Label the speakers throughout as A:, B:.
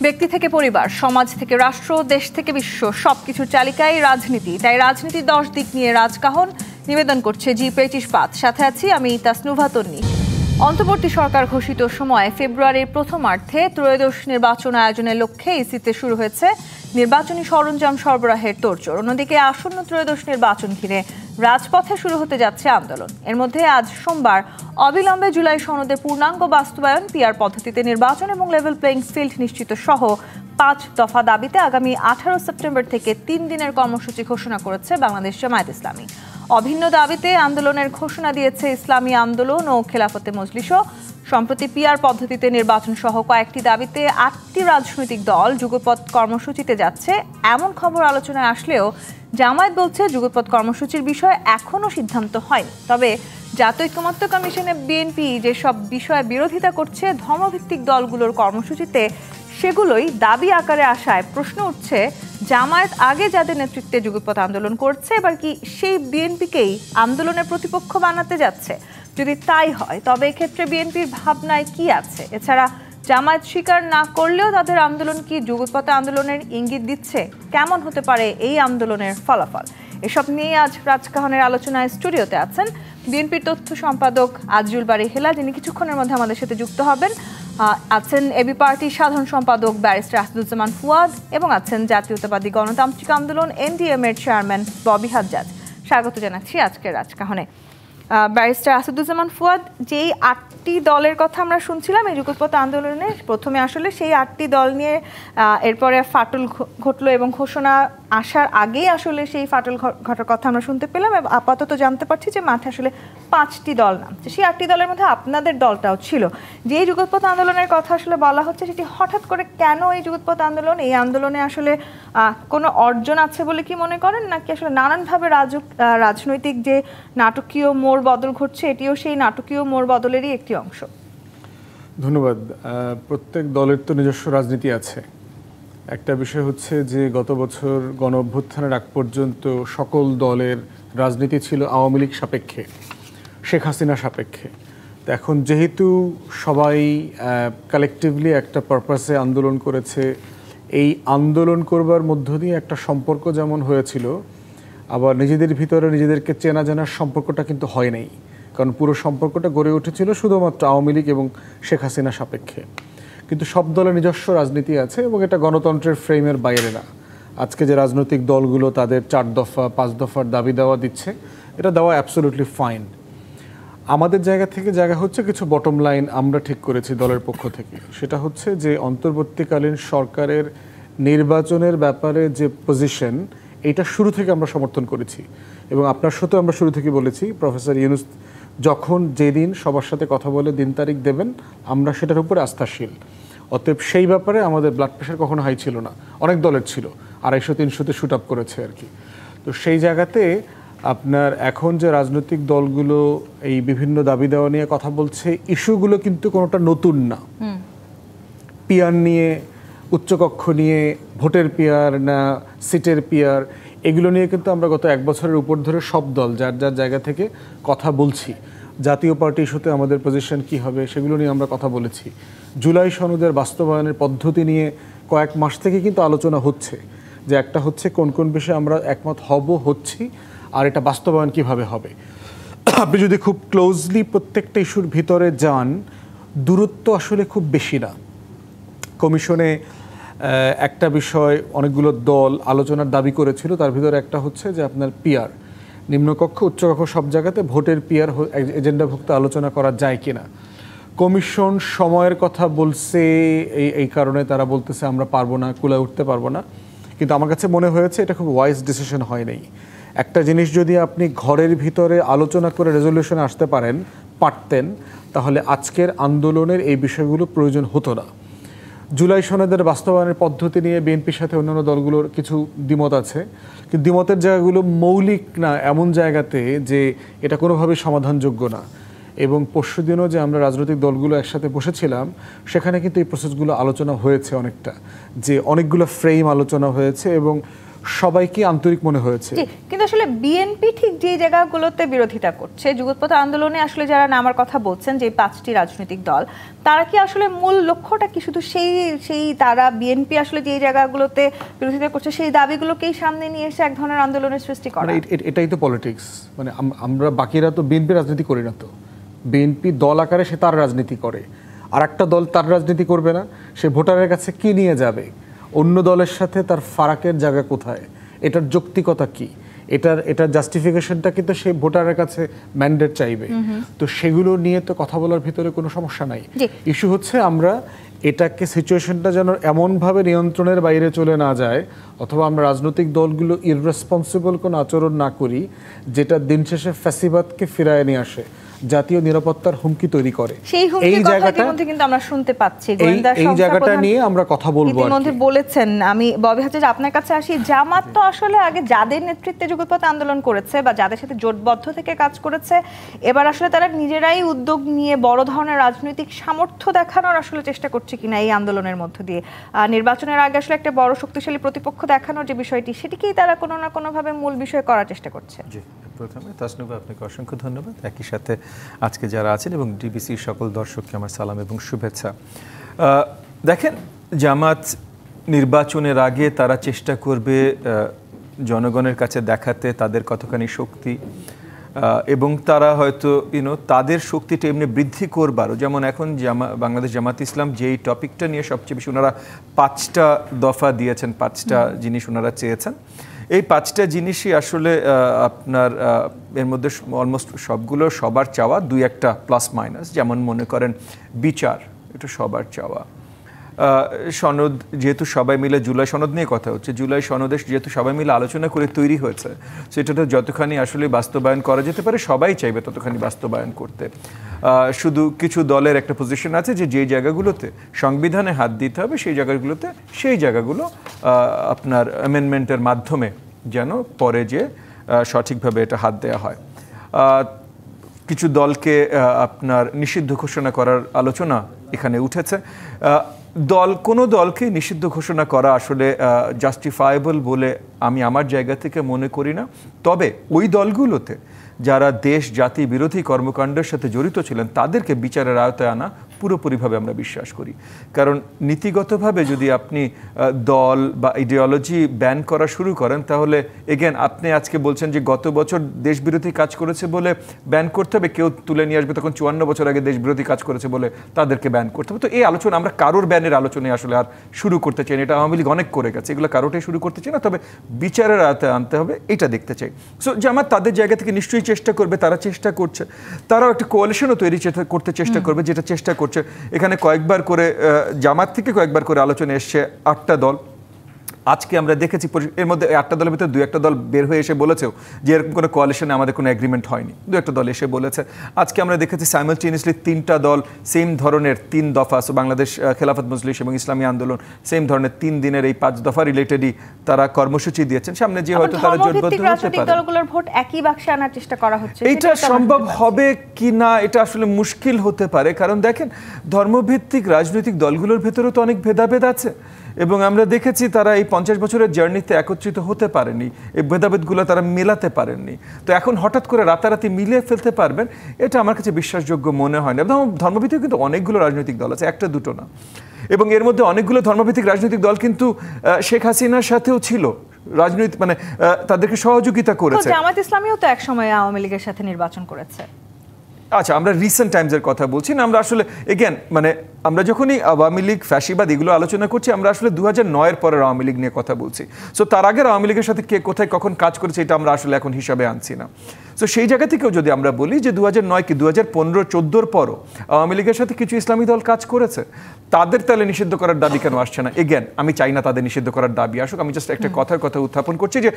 A: ব্যক্তি থেকে পরিবার, সমাজ থেকে রাষ্ট্র, দেশ থেকে বিশ্ব সবকিছুর চালিকায় রাজনীতি। তাই রাজনীতির 10 দিক নিয়ে রাজকাহন নিবেদন করছে জি20 ইস্পাত। সাথে আছি আমি তাসনুভা তন্নি। অন্তর্বর্তী সরকার ঘোষিত সময় ফেব্রুয়ারির প্রথমার্ধে ত্রয়োদশ নির্বাচন আয়োজনের লক্ষ্যে ইসিতে শুরু হয়েছে নির্বাচনী সরঞ্জাম সরবরাহের তোড়জোড়। অন্যদিকে আসন্ন ত্রয়োদশ নির্বাচন ঘিরে রাজপথে শুরু হতে যাচ্ছে আন্দোলন। এর মধ্যে আজ সোমবার অবিলম্বে জুলাই সনদের পূর্ণাঙ্গ বাস্তবায়ন, পিআর পদ্ধতিতে নির্বাচন এবং লেভেল প্লেইং ফিল্ড নিশ্চিত সহ 5 দফা দাবিতে আগামী 18 সেপ্টেম্বর থেকে 3 দিনের কর্মসূচি ঘোষণা করেছে বাংলাদেশ জামায়াত ইসলামী। অভিন্ন দাবিতে আন্দোলনের ঘোষণা দিয়েছে ইসলামী আন্দোলন ও খেলাফতে মজলিসও। সম্প্রতি পিআর পদ্ধতিতে নির্বাচন সহ কয়েকটি দাবিতে 8টি রাজনৈতিক দল যুগপৎ কর্মসূচিতে যাচ্ছে এমন খবর আলোচনায় আসলেও জামায়াত বলছে যুগপৎ কর্মসূচির বিষয়ে এখনও সিদ্ধান্ত হয়নি। তবে জাতীয় ঐক্যমত্য কমিশনে বিএনপি যেসব বিষয়ে বিরোধিতা করছে ধর্মভিত্তিক দলগুলোর কর্মসূচিতে, সেগুলোই দাবি আকারে আসায় প্রশ্ন উঠছে, জামায়াত আগে যাদের নেতৃত্বে যুগপৎ আন্দোলন করছে এবার কি সেই বিএনপিকেই আন্দোলনের প্রতিপক্ষ বানাতে যাচ্ছে? যদি তাই হয় তবে এক্ষেত্রে বিএনপির ভাবনায় কি আছে? এছাড়া জামায়াত স্বীকার না করলেও তাদের আন্দোলন কি যুগপৎ আন্দোলনের ইঙ্গিত দিচ্ছে? কেমন হতে পারে এই আন্দোলনের ফলাফল? এসব নিয়ে আজ রাজকাহনের আলোচনায় স্টুডিওতে আছেন বিএনপির তথ্য সম্পাদক আজিজুল বারী হেলা, যিনি কিছুক্ষণের মধ্যে আমাদের সাথে যুক্ত হবেন। আছেন এবি পার্টির সাধারণ সম্পাদক ব্যারিস্টার আসাদুজ্জামান ফুয়াদ এবং আছেন জাতীয়তাবাদী গণতান্ত্রিক আন্দোলন এনডিএম এর চেয়ারম্যান ববি হাজ্জাজ। স্বাগত জানাচ্ছি আজকের রাজকাহনে। ব্যারিস্টার আসাদুজ্জামান ফুয়াদ, যেই 8টি দলের কথা আমরা শুনছিলাম এই যুগপৎ আন্দোলনে, প্রথমে আসলে সেই 8টি দল নিয়ে এরপরে ফাটল ঘটলো এবং ঘোষণা আসার আগেই আসলে সেই ফাটল ঘটার কথা আমরা শুনতে পেলাম। আপাতত জানতে পারছি যে মাঠে আসলে 5টি দল নামছে। সেই 8টি দলের মধ্যে আপনাদের দলটাও ছিল। যে যুগপৎ আন্দোলনের কথা আসলে বলা হচ্ছে, সেটি হঠাৎ করে কেন এই যুগপৎ আন্দোলন? এই আন্দোলনে আসলে কোনো অর্জন আছে বলে কি মনে করেন, নাকি আসলে নানানভাবে রাজনৈতিক যে নাটকীয় মোড় বদল ঘটছে এটিও সেই নাটকীয় মোড় বদলেরই একটি অংশ?
B: ধন্যবাদ। প্রত্যেক দলের তো নিজস্ব রাজনীতি আছে। একটা বিষয় হচ্ছে যে গত বছর গণ অভ্যুত্থানের আগ পর্যন্ত সকল দলের রাজনীতি ছিল আওয়ামী লীগ সাপেক্ষে, শেখ হাসিনা সাপেক্ষে। তো এখন যেহেতু সবাই কালেকটিভলি একটা পারপাসে আন্দোলন করেছে, এই আন্দোলন করবার মধ্য দিয়ে একটা সম্পর্ক যেমন হয়েছিল, আবার নিজেদের ভিতরে নিজেদেরকে চেনা জানার সম্পর্কটা কিন্তু হয় নাই। কারণ পুরো সম্পর্কটা গড়ে উঠেছিল শুধুমাত্র আওয়ামী লীগ এবং শেখ হাসিনা সাপেক্ষে। কিন্তু সব দলের নিজস্ব রাজনীতি আছে এবং এটা গণতন্ত্রের ফ্রেমের বাইরে না। আজকে যে রাজনৈতিক দলগুলো তাদের 4 দফা 5 দফার দাবি দেওয়া দিচ্ছে, এটা দেওয়া অ্যাবসলিউটলি ফাইন। আমাদের জায়গা থেকে জায়গা হচ্ছে কিছু বটম লাইন আমরা ঠিক করেছি দলের পক্ষ থেকে। সেটা হচ্ছে যে অন্তর্বর্তীকালীন সরকারের নির্বাচনের ব্যাপারে যে পজিশন, এটা শুরু থেকে আমরা সমর্থন করেছি এবং আপনার সাথেও আমরা শুরু থেকে বলেছি, প্রফেসর ইউনূস যখন যেদিন সবার সাথে কথা বলে দিন তারিখ দেবেন, আমরা সেটার উপরে আস্থাশীল। অতএব সেই ব্যাপারে আমাদের ব্লাড প্রেশার কখনো হাই ছিল না। অনেক দলের ছিল, 250-300-তে শুট আপ করেছে আর কি। তো সেই জায়গাতে আপনার এখন যে রাজনৈতিক দলগুলো এই বিভিন্ন দাবি দেওয়া নিয়ে কথা বলছে, ইস্যুগুলো কিন্তু কোনোটা নতুন না। পিআর নিয়ে, উচ্চকক্ষ নিয়ে, ভোটের পিআর না সিটের পিআর, এগুলো নিয়ে কিন্তু আমরা গত 1 বছরের উপর ধরে সব দল যার যার জায়গা থেকে কথা বলছি। জাতীয় পার্টি ইস্যুতে আমাদের পজিশন কি হবে সেগুলো নিয়ে আমরা কথা বলেছি। জুলাই সনদের বাস্তবায়নের পদ্ধতি নিয়ে কয়েক মাস থেকে কিন্তু আলোচনা হচ্ছে, যে একটা হচ্ছে কোন কোন বিষয়ে আমরা একমত হচ্ছি, আর এটা বাস্তবায়ন কিভাবে হবে। আপনি যদি খুব ক্লোজলি প্রত্যেকটা ইস্যুর ভিতরে যান, দূরত্ব আসলে খুব বেশি না। কমিশনে একটা বিষয় অনেকগুলো দল আলোচনার দাবি করেছিল, তার ভিতরে একটা হচ্ছে যে আপনার পিআর, নিম্নকক্ষ উচ্চকক্ষ সব জায়গাতে ভোটের পিআর এজেন্ডাভুক্ত আলোচনা করা যায় কিনা। কমিশন সময়ের কথা বলছে, এই কারণে তারা বলতেছে আমরা পারবো না, কুলায় উঠতে পারবো না। কিন্তু আমার কাছে মনে হয়েছে এটা খুব ওয়াইজ ডিসিশন হয় নাই। একটা জিনিস যদি আপনি ঘরের ভিতরে আলোচনা করে রেজলিউশনে আসতে পারতেন, তাহলে আজকের আন্দোলনের এই বিষয়গুলো প্রয়োজন হতো না। জুলাই সনদের বাস্তবায়নের পদ্ধতি নিয়ে বিএনপির সাথে অন্যান্য দলগুলোর কিছু দ্বিমত আছে, কিন্তু দ্বিমতের জায়গাগুলো মৌলিক না এমন জায়গাতে যে এটা কোনোভাবেই সমাধানযোগ্য না। এবং পরশুদিনও যে আমরা রাজনৈতিক দলগুলো একসাথে বসেছিলাম, সেখানে কিন্তু এই প্রসেসগুলো আলোচনা হয়েছে অনেকটা, যে অনেকগুলো ফ্রেম আলোচনা হয়েছে এবং সবাইকে আন্তরিক মনে হয়েছে।
A: কিন্তু আসলে বিএনপি ঠিক যে জায়গাগুলোতে বিরোধিতা করছে, যুগপৎ আন্দোলনে আসলে যারা নামার কথা বলছেন, যে 5টি রাজনৈতিক দল, তারা কি আসলে মূল লক্ষ্যটা কি শুধু সেই তারা বিএনপি আসলে যে জায়গাগুলোতে বিরোধিতা করছে সেই দাবিগুলোকেই সামনে নিয়ে এসে এক ধরনের আন্দোলনের সৃষ্টি করা?
B: এটাই তো পলিটিক্স। মানে আমরা বাকিরা তো বিএনপি রাজনীতি করি না। তো বিএনপি দল আকারে সে তার রাজনীতি করে, আর একটা দল তার রাজনীতি করবে না। সে ভোটারের কাছে কি নিয়ে যাবে, অন্য দলের সাথে তার ফারাকের জায়গা কোথায়, এটার যৌক্তিকতা কি, এটার জাস্টিফিকেশনটা কিন্তু সে ভোটারের কাছে ম্যান্ডেট চাইবে। তো সেগুলো নিয়ে তো কথা বলার ভিতরে কোনো সমস্যা নাই। ইস্যু হচ্ছে আমরা এটাকে সিচুয়েশনটা যেন এমনভাবে নিয়ন্ত্রণের বাইরে চলে না যায়, অথবা আমরা রাজনৈতিক দলগুলো ইররেসপন্সিবল কোনো আচরণ না করি যেটা দিন শেষে ফ্যাসিবাদকে ফিরায় নিয়ে আসে, জাতীয় নিরাপত্তার হুমকি তৈরি করে।
A: এই জায়গাটা কিন্তু আমরা শুনতে পাচ্ছি,
B: এই জায়গাটা নিয়ে আমরা কথা বলবো।
A: ইতিমধ্যে বলেছেন, আমি ববি হাজার আপনার কাছে আসি, জামাত তো আসলে আগে যাদের নেতৃত্বে যুগপৎ আন্দোলন করেছে বা যাদের সাথে জোটবদ্ধ থেকে কাজ করেছে, এবার আসলে তারা নিজেরাই উদ্যোগ নিয়ে বড় ধরনের রাজনৈতিক সামর্থ্য দেখানোর আসলে চেষ্টা করছে কিনা এই আন্দোলনের মধ্য দিয়ে, নির্বাচনের আগে আসলে একটা বড় শক্তিশালী প্রতিপক্ষ দেখানোর যে বিষয়টি, সেটিকেই তারা কোনো না কোনোভাবে মূল বিষয় করার চেষ্টা করছে।
C: প্রথমে তাসনুভা আপনাকে অসংখ্য ধন্যবাদ, একই সাথে আজকে যারা আছেন এবং ডিবিসির সকল দর্শককে আমার সালাম এবং শুভেচ্ছা। দেখেন, জামাত নির্বাচনের আগে তারা চেষ্টা করবে জনগণের কাছে দেখাতে তাদের কতখানি শক্তি, এবং তারা হয়তো তাদের শক্তিটা এমনি বৃদ্ধি করবারও। যেমন এখন বাংলাদেশ জামাত ইসলাম যেই টপিকটা নিয়ে সবচেয়ে বেশি ওনারা 5টা দফা দিয়েছেন, 5টা জিনিস ওনারা চেয়েছেন। এই 5টা জিনিসই আসলে আপনার এর মধ্যে অলমোস্ট সবগুলো সবার চাওয়া, 2-1টা প্লাস মাইনাস। যেমন মনে করেন বিচার, এটা সবার চাওয়া। সনদ যেহেতু সবাই মিলে, জুলাই সনদ নিয়ে কথা হচ্ছে, জুলাই সনদে যেহেতু সবাই মিলে আলোচনা করে তৈরি হয়েছে, সেটাতে যতখানি আসলে বাস্তবায়ন করা যেতে পারে সবাই চাইবে ততখানি বাস্তবায়ন করতে। শুধু কিছু দলের একটা পজিশন আছে যে যেই জায়গাগুলোতে সংবিধানে হাত দিতে হবে সেই জায়গাগুলো আপনার অ্যামেন্ডমেন্টের মাধ্যমে যেন পরে যে সঠিকভাবে এটা হাত দেওয়া হয়। কিছু দলকে আপনার নিষিদ্ধ ঘোষণা করার আলোচনা এখানে উঠেছে। কোনো দলকে নিষিদ্ধ ঘোষণা করা আসলে জাস্টিফায়েবল বলে আমি আমার জায়গা থেকে মনে করি না। তবে ওই দলগুলোতে যারা দেশ জাতি বিরোধী কর্মকাণ্ডের সাথে জড়িত ছিলেন তাদেরকে বিচারের আওতায় আনা পুরোপুরিভাবে আমরা বিশ্বাস করি। কারণ নীতিগতভাবে যদি আপনি দল বা আইডিওলজি ব্যান করা শুরু করেন, তাহলে এগেন আপনি আজকে বলছেন যে গত বছর দেশবিরোধী কাজ করেছে বলে ব্যান করতে হবে, কেউ তুলে নিয়ে আসবে তখন 54 বছর আগে দেশবিরোধী কাজ করেছে বলে তাদেরকে ব্যান করতে হবে। তো এই আলোচনা আমরা কারোর ব্যানের আলোচনায় আসলে আর শুরু করতে চাই না। এটা আওয়ামী লীগ অনেক করে গেছে, এগুলো কারোটাই শুরু করতে চাই না। তবে বিচারের আওতায় আনতে হবে, এটা দেখতে চাই। সো জামাত তাদের জায়গা থেকে নিশ্চয়ই চেষ্টা করবে, তারা চেষ্টা করছে, তারাও একটা কোয়ালিশনও তৈরি করতে চেষ্টা করবে, যেটা চেষ্টা করছে। এখানে কয়েকবার করে জামাত থেকে কয়েকবার করে আলোচনা এসছে 8টা দল। আজকে আমরা দেখেছি এর মধ্যে 8টা দলের ভিতরে 2-1টা দল বের হয়ে এসে বলেছেও যে এরকম কোনো কোয়ালিশনে আমাদের কোনো এগ্রিমেন্ট হয়নি, 2-1টা দল এসে বলেছে। আজকে আমরা দেখেছি সাইমালটেনিয়াসলি 3টা দল সেম ধরনের 3 দফা, বাংলাদেশ খেলাফত মজলিস এবং ইসলামী আন্দোলন সেম ধরনের 3 দিনের এই 5 দফা রিলেটেডই তারা কর্মসূচি দিয়েছেন। সামনে যে হয়তো তারা জোটবদ্ধ হতে পারে,
A: দলগুলোর ভোট একই বাক্সে আনার চেষ্টা করা হচ্ছে,
C: এটা সম্ভব হবে কি না এটা আসলে মুশকিল হতে পারে। কারণ দেখেন, ধর্মভিত্তিক রাজনৈতিক দলগুলোর ভেতরেও তো অনেক ভেদাভেদ আছে, এবং আমরা দেখেছি তারা এই 50 বছরের জার্নিতে একত্রিত হতে পারেনি, এই ভেদাভেদগুলো তারা মেলাতে পারেননি। তো এখন হঠাৎ করে রাতারাতি মিলিয়ে ফেলতে পারবেন, এটা আমার কাছে বিশ্বাসযোগ্য মনে হয় না। ধর্মভিত্তিক কিন্তু অনেকগুলো রাজনৈতিক দল আছে, 1টা 2টো না। এবং এর মধ্যে অনেকগুলো ধর্মভিত্তিক রাজনৈতিক দল কিন্তু শেখ হাসিনার সাথেও ছিল, রাজনৈতিক মানে তাদেরকে সহযোগিতা করেছে।
A: জামাত ইসলামীও তো একসময় আওয়ামী লীগের সাথে নির্বাচন করেছে।
C: আচ্ছা, আমরা রিসেন্ট টাইমসের কথা বলছি না, আমরা আসলে এগেন মানে আমরা যখনই আওয়ামী লীগ ফ্যাসিবাদ এগুলো আলোচনা করছি, আমরা আসলে 2009-এর পরের আওয়ামী লীগ নিয়ে কথা বলছি। সো তার আগের আওয়ামী লীগের সাথে কে কোথায় কখন কাজ করেছে এটা আমরা আসলে এখন হিসাবে আনছি না। সো সেই জায়গা থেকেও যদি আমরা বলি যে 2009 কি 2015-14 পরও আওয়ামী লীগের সাথে কিছু ইসলামী দল কাজ করেছে, তাদের তাহলে নিষিদ্ধ করার দাবি কেন আসছে না? এগেন আমি চাই না তাদের নিষিদ্ধ করার দাবি আসুক, আমি জাস্ট একটা কথা উত্থাপন করছি যে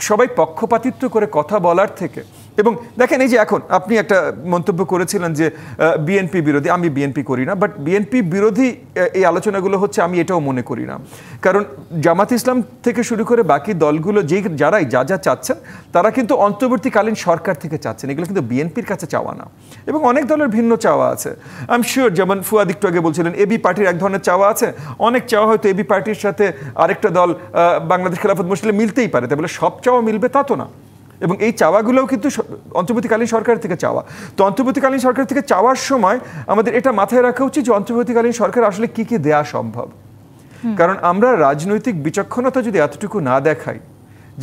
C: সবাই পক্ষপাতিত্ব করে কথা বলার থেকে এবং দেখেন এই যে এখন আপনি একটা মন্তব্য করেছিলেন যে বিএনপি বিরোধী, আমি বিএনপি করি না, বাট বিএনপি বিরোধী এই আলোচনাগুলো হচ্ছে আমি এটাও মনে করি না। কারণ জামাত ইসলাম থেকে শুরু করে বাকি দলগুলো যারাই যা যা চাচ্ছেন তারা কিন্তু অন্তর্বর্তীকালীন সরকার থেকে চাচ্ছেন, এগুলো কিন্তু বিএনপির কাছে চাওয়া না। এবং অনেক দলের ভিন্ন চাওয়া আছে, আই এম শিওর। যেমন ফুয়াদ একটু আগে বলছিলেন এবি পার্টির এক ধরনের চাওয়া আছে, অনেক চাওয়া হয়তো এবি পার্টির সাথে আরেকটা দল বাংলাদেশ খেলাফত মজলিসে মিলতেই পারে, তাই বলে সব চাওয়া মিলবে তা তো না। এবং এই চাওয়াগুলোও কিন্তু অন্তর্বর্তীকালীন সরকার থেকে চাওয়া। তো অন্তর্বর্তীকালীন সরকার থেকে চাওয়ার সময় আমাদের এটা মাথায় রাখা উচিত যে অন্তর্বর্তীকালীন সরকার আসলে কি কি দেয়া সম্ভব। কারণ আমরা রাজনৈতিক বিচক্ষণতা যদি এতটুকু না দেখাই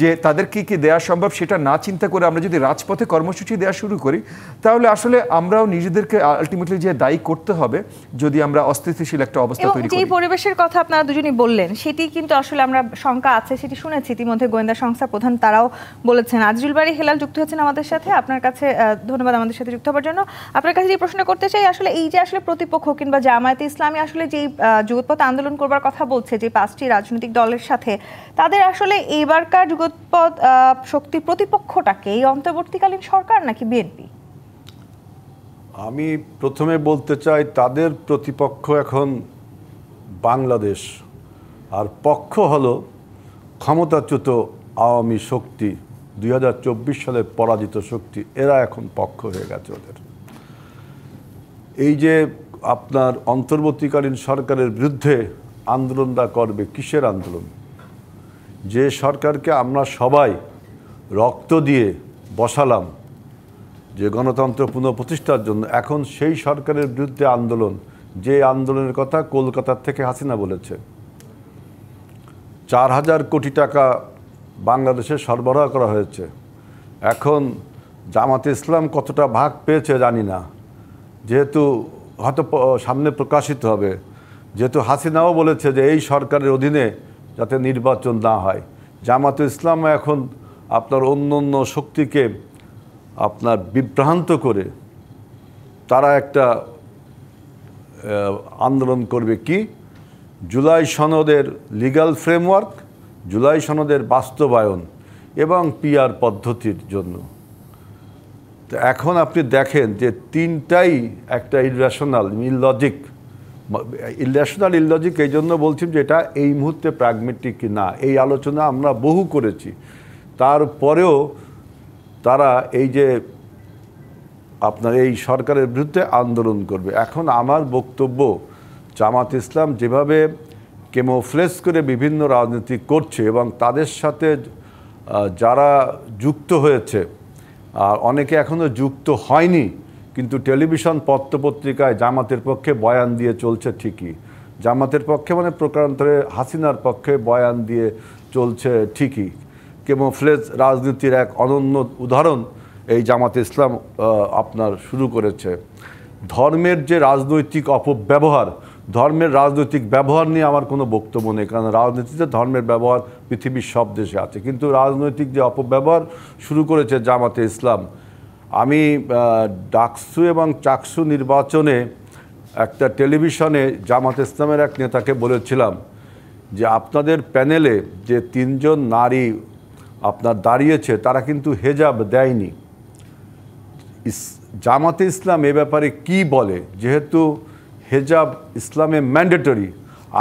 C: যে তাদের কি কি দেয়া সম্ভব সেটা না চিন্তা করে আমরা যদি রাজপথে কর্মসূচি দেওয়া শুরু করি, তাহলে আসলে আমরাও নিজেদেরকে আলটিমেটলি যে দায়ী করতে হবে যদি আমরা অস্থিতিশীল একটা অবস্থা তৈরি করি।
A: যে পরিবেশের কথা আপনারা দুজনেই বললেন সেটি কিন্তু আসলে আমরা শঙ্কা আছে সেটি শুনেছি ইতিমধ্যে গোয়েন্দা সংস্থা প্রধান তারাও বলেছেন। আজিজুল বারী হেলাল যুক্ত হয়েছেন আমাদের সাথে, আপনার কাছে ধন্যবাদ আমাদের সাথে যুক্ত হওয়ার জন্য। আপনার কাছে যে প্রশ্ন করতে চাই, আসলে এই যে আসলে প্রতিপক্ষ কিংবা জামায়াতে ইসলামী আসলে যেই যুগপৎ আন্দোলন করবার কথা বলছে যে 5টি রাজনৈতিক দলের সাথে, তাদের আসলে এইবারকার যুগপৎ শক্তির প্রতিপক্ষটাকে এই অন্তর্বর্তীকালীন সরকার নাকি বিএনপি?
D: আমি প্রথমে বলতে চাই তাদের প্রতিপক্ষ এখন বাংলাদেশ, আর পক্ষ হলো ক্ষমতাচ্যুত আওয়ামী শক্তি, 2024 সালের পরাজিত শক্তি, এরা এখন পক্ষ হয়ে গেছে ওদের। এই যে আপনার অন্তর্বর্তীকালীন সরকারের বিরুদ্ধে আন্দোলনটা করবে, কিসের আন্দোলন? যে সরকারকে আমরা সবাই রক্ত দিয়ে বসালাম যে গণতন্ত্র পুনঃপ্রতিষ্ঠার জন্য, এখন সেই সরকারের বিরুদ্ধে আন্দোলন, যে আন্দোলনের কথা কলকাতার থেকে হাসিনা বলেছে। 4000 কোটি টাকা বাংলাদেশে সরবরাহ করা হয়েছে। এখন জামাতে ইসলাম কতটা ভাগ পেয়েছে জানি না, যেহেতু হয়তো সামনে প্রকাশিত হবে। যেহেতু হাসিনাও বলেছে যে এই সরকারের অধীনে যাতে নির্বাচন না হয়, জামাতে ইসলাম এখন আপনার অন্য অন্য শক্তিকে আপনার বিভ্রান্ত করে তারা একটা আন্দোলন করবে কি, জুলাই সনদের লিগ্যাল ফ্রেমওয়ার্ক, জুলাই সনদের বাস্তবায়ন এবং পিআর পদ্ধতির জন্য। তো এখন আপনি দেখেন যে তিনটাই একটা ইররেশনাল, ইললজিক। এই জন্য বলছি যে এটা এই মুহূর্তে প্র্যাগমেটিক না। এই আলোচনা আমরা বহু করেছি, তারপরেও তারা এই যে আপনার এই সরকারের বিরুদ্ধে আন্দোলন করবে। এখন আমার বক্তব্য, জামাত ইসলাম যেভাবে কেমোফ্লেজ করে বিভিন্ন রাজনীতি করছে এবং তাদের সাথে যারা যুক্ত হয়েছে, আর অনেকে এখনও যুক্ত হয়নি কিন্তু টেলিভিশন পত্রপত্রিকায় জামাতের পক্ষে বয়ান দিয়ে চলছে ঠিকই, জামাতের পক্ষে মানে প্রকারান্তরে হাসিনার পক্ষে বয়ান দিয়ে চলছে ঠিকই। কেমোফ্লেজ রাজনীতির এক অনন্য উদাহরণ এই জামাতে ইসলাম আপনার শুরু করেছে। ধর্মের যে রাজনৈতিক অপব্যবহার, ধর্মের রাজনৈতিক ব্যবহার নিয়ে আমার কোনো বক্তব্য নেই, কারণ রাজনীতিতে ধর্মের ব্যবহার পৃথিবীর সব দেশে আছে, কিন্তু রাজনৈতিক যে অপব্যবহার শুরু করেছে জামাতে ইসলাম। আমি ডাকসু এবং চাকসু নির্বাচনে একটা টেলিভিশনে জামাতে ইসলামের এক নেতাকে বলেছিলাম যে আপনাদের প্যানেলে যে 3 জন নারী আপনার দাঁড়িয়েছে তারা কিন্তু হেজাব দেয়নি। জামাতে ইসলাম এ ব্যাপারে কি বলে, যেহেতু হেজাব ইসলামে ম্যান্ডেটরি,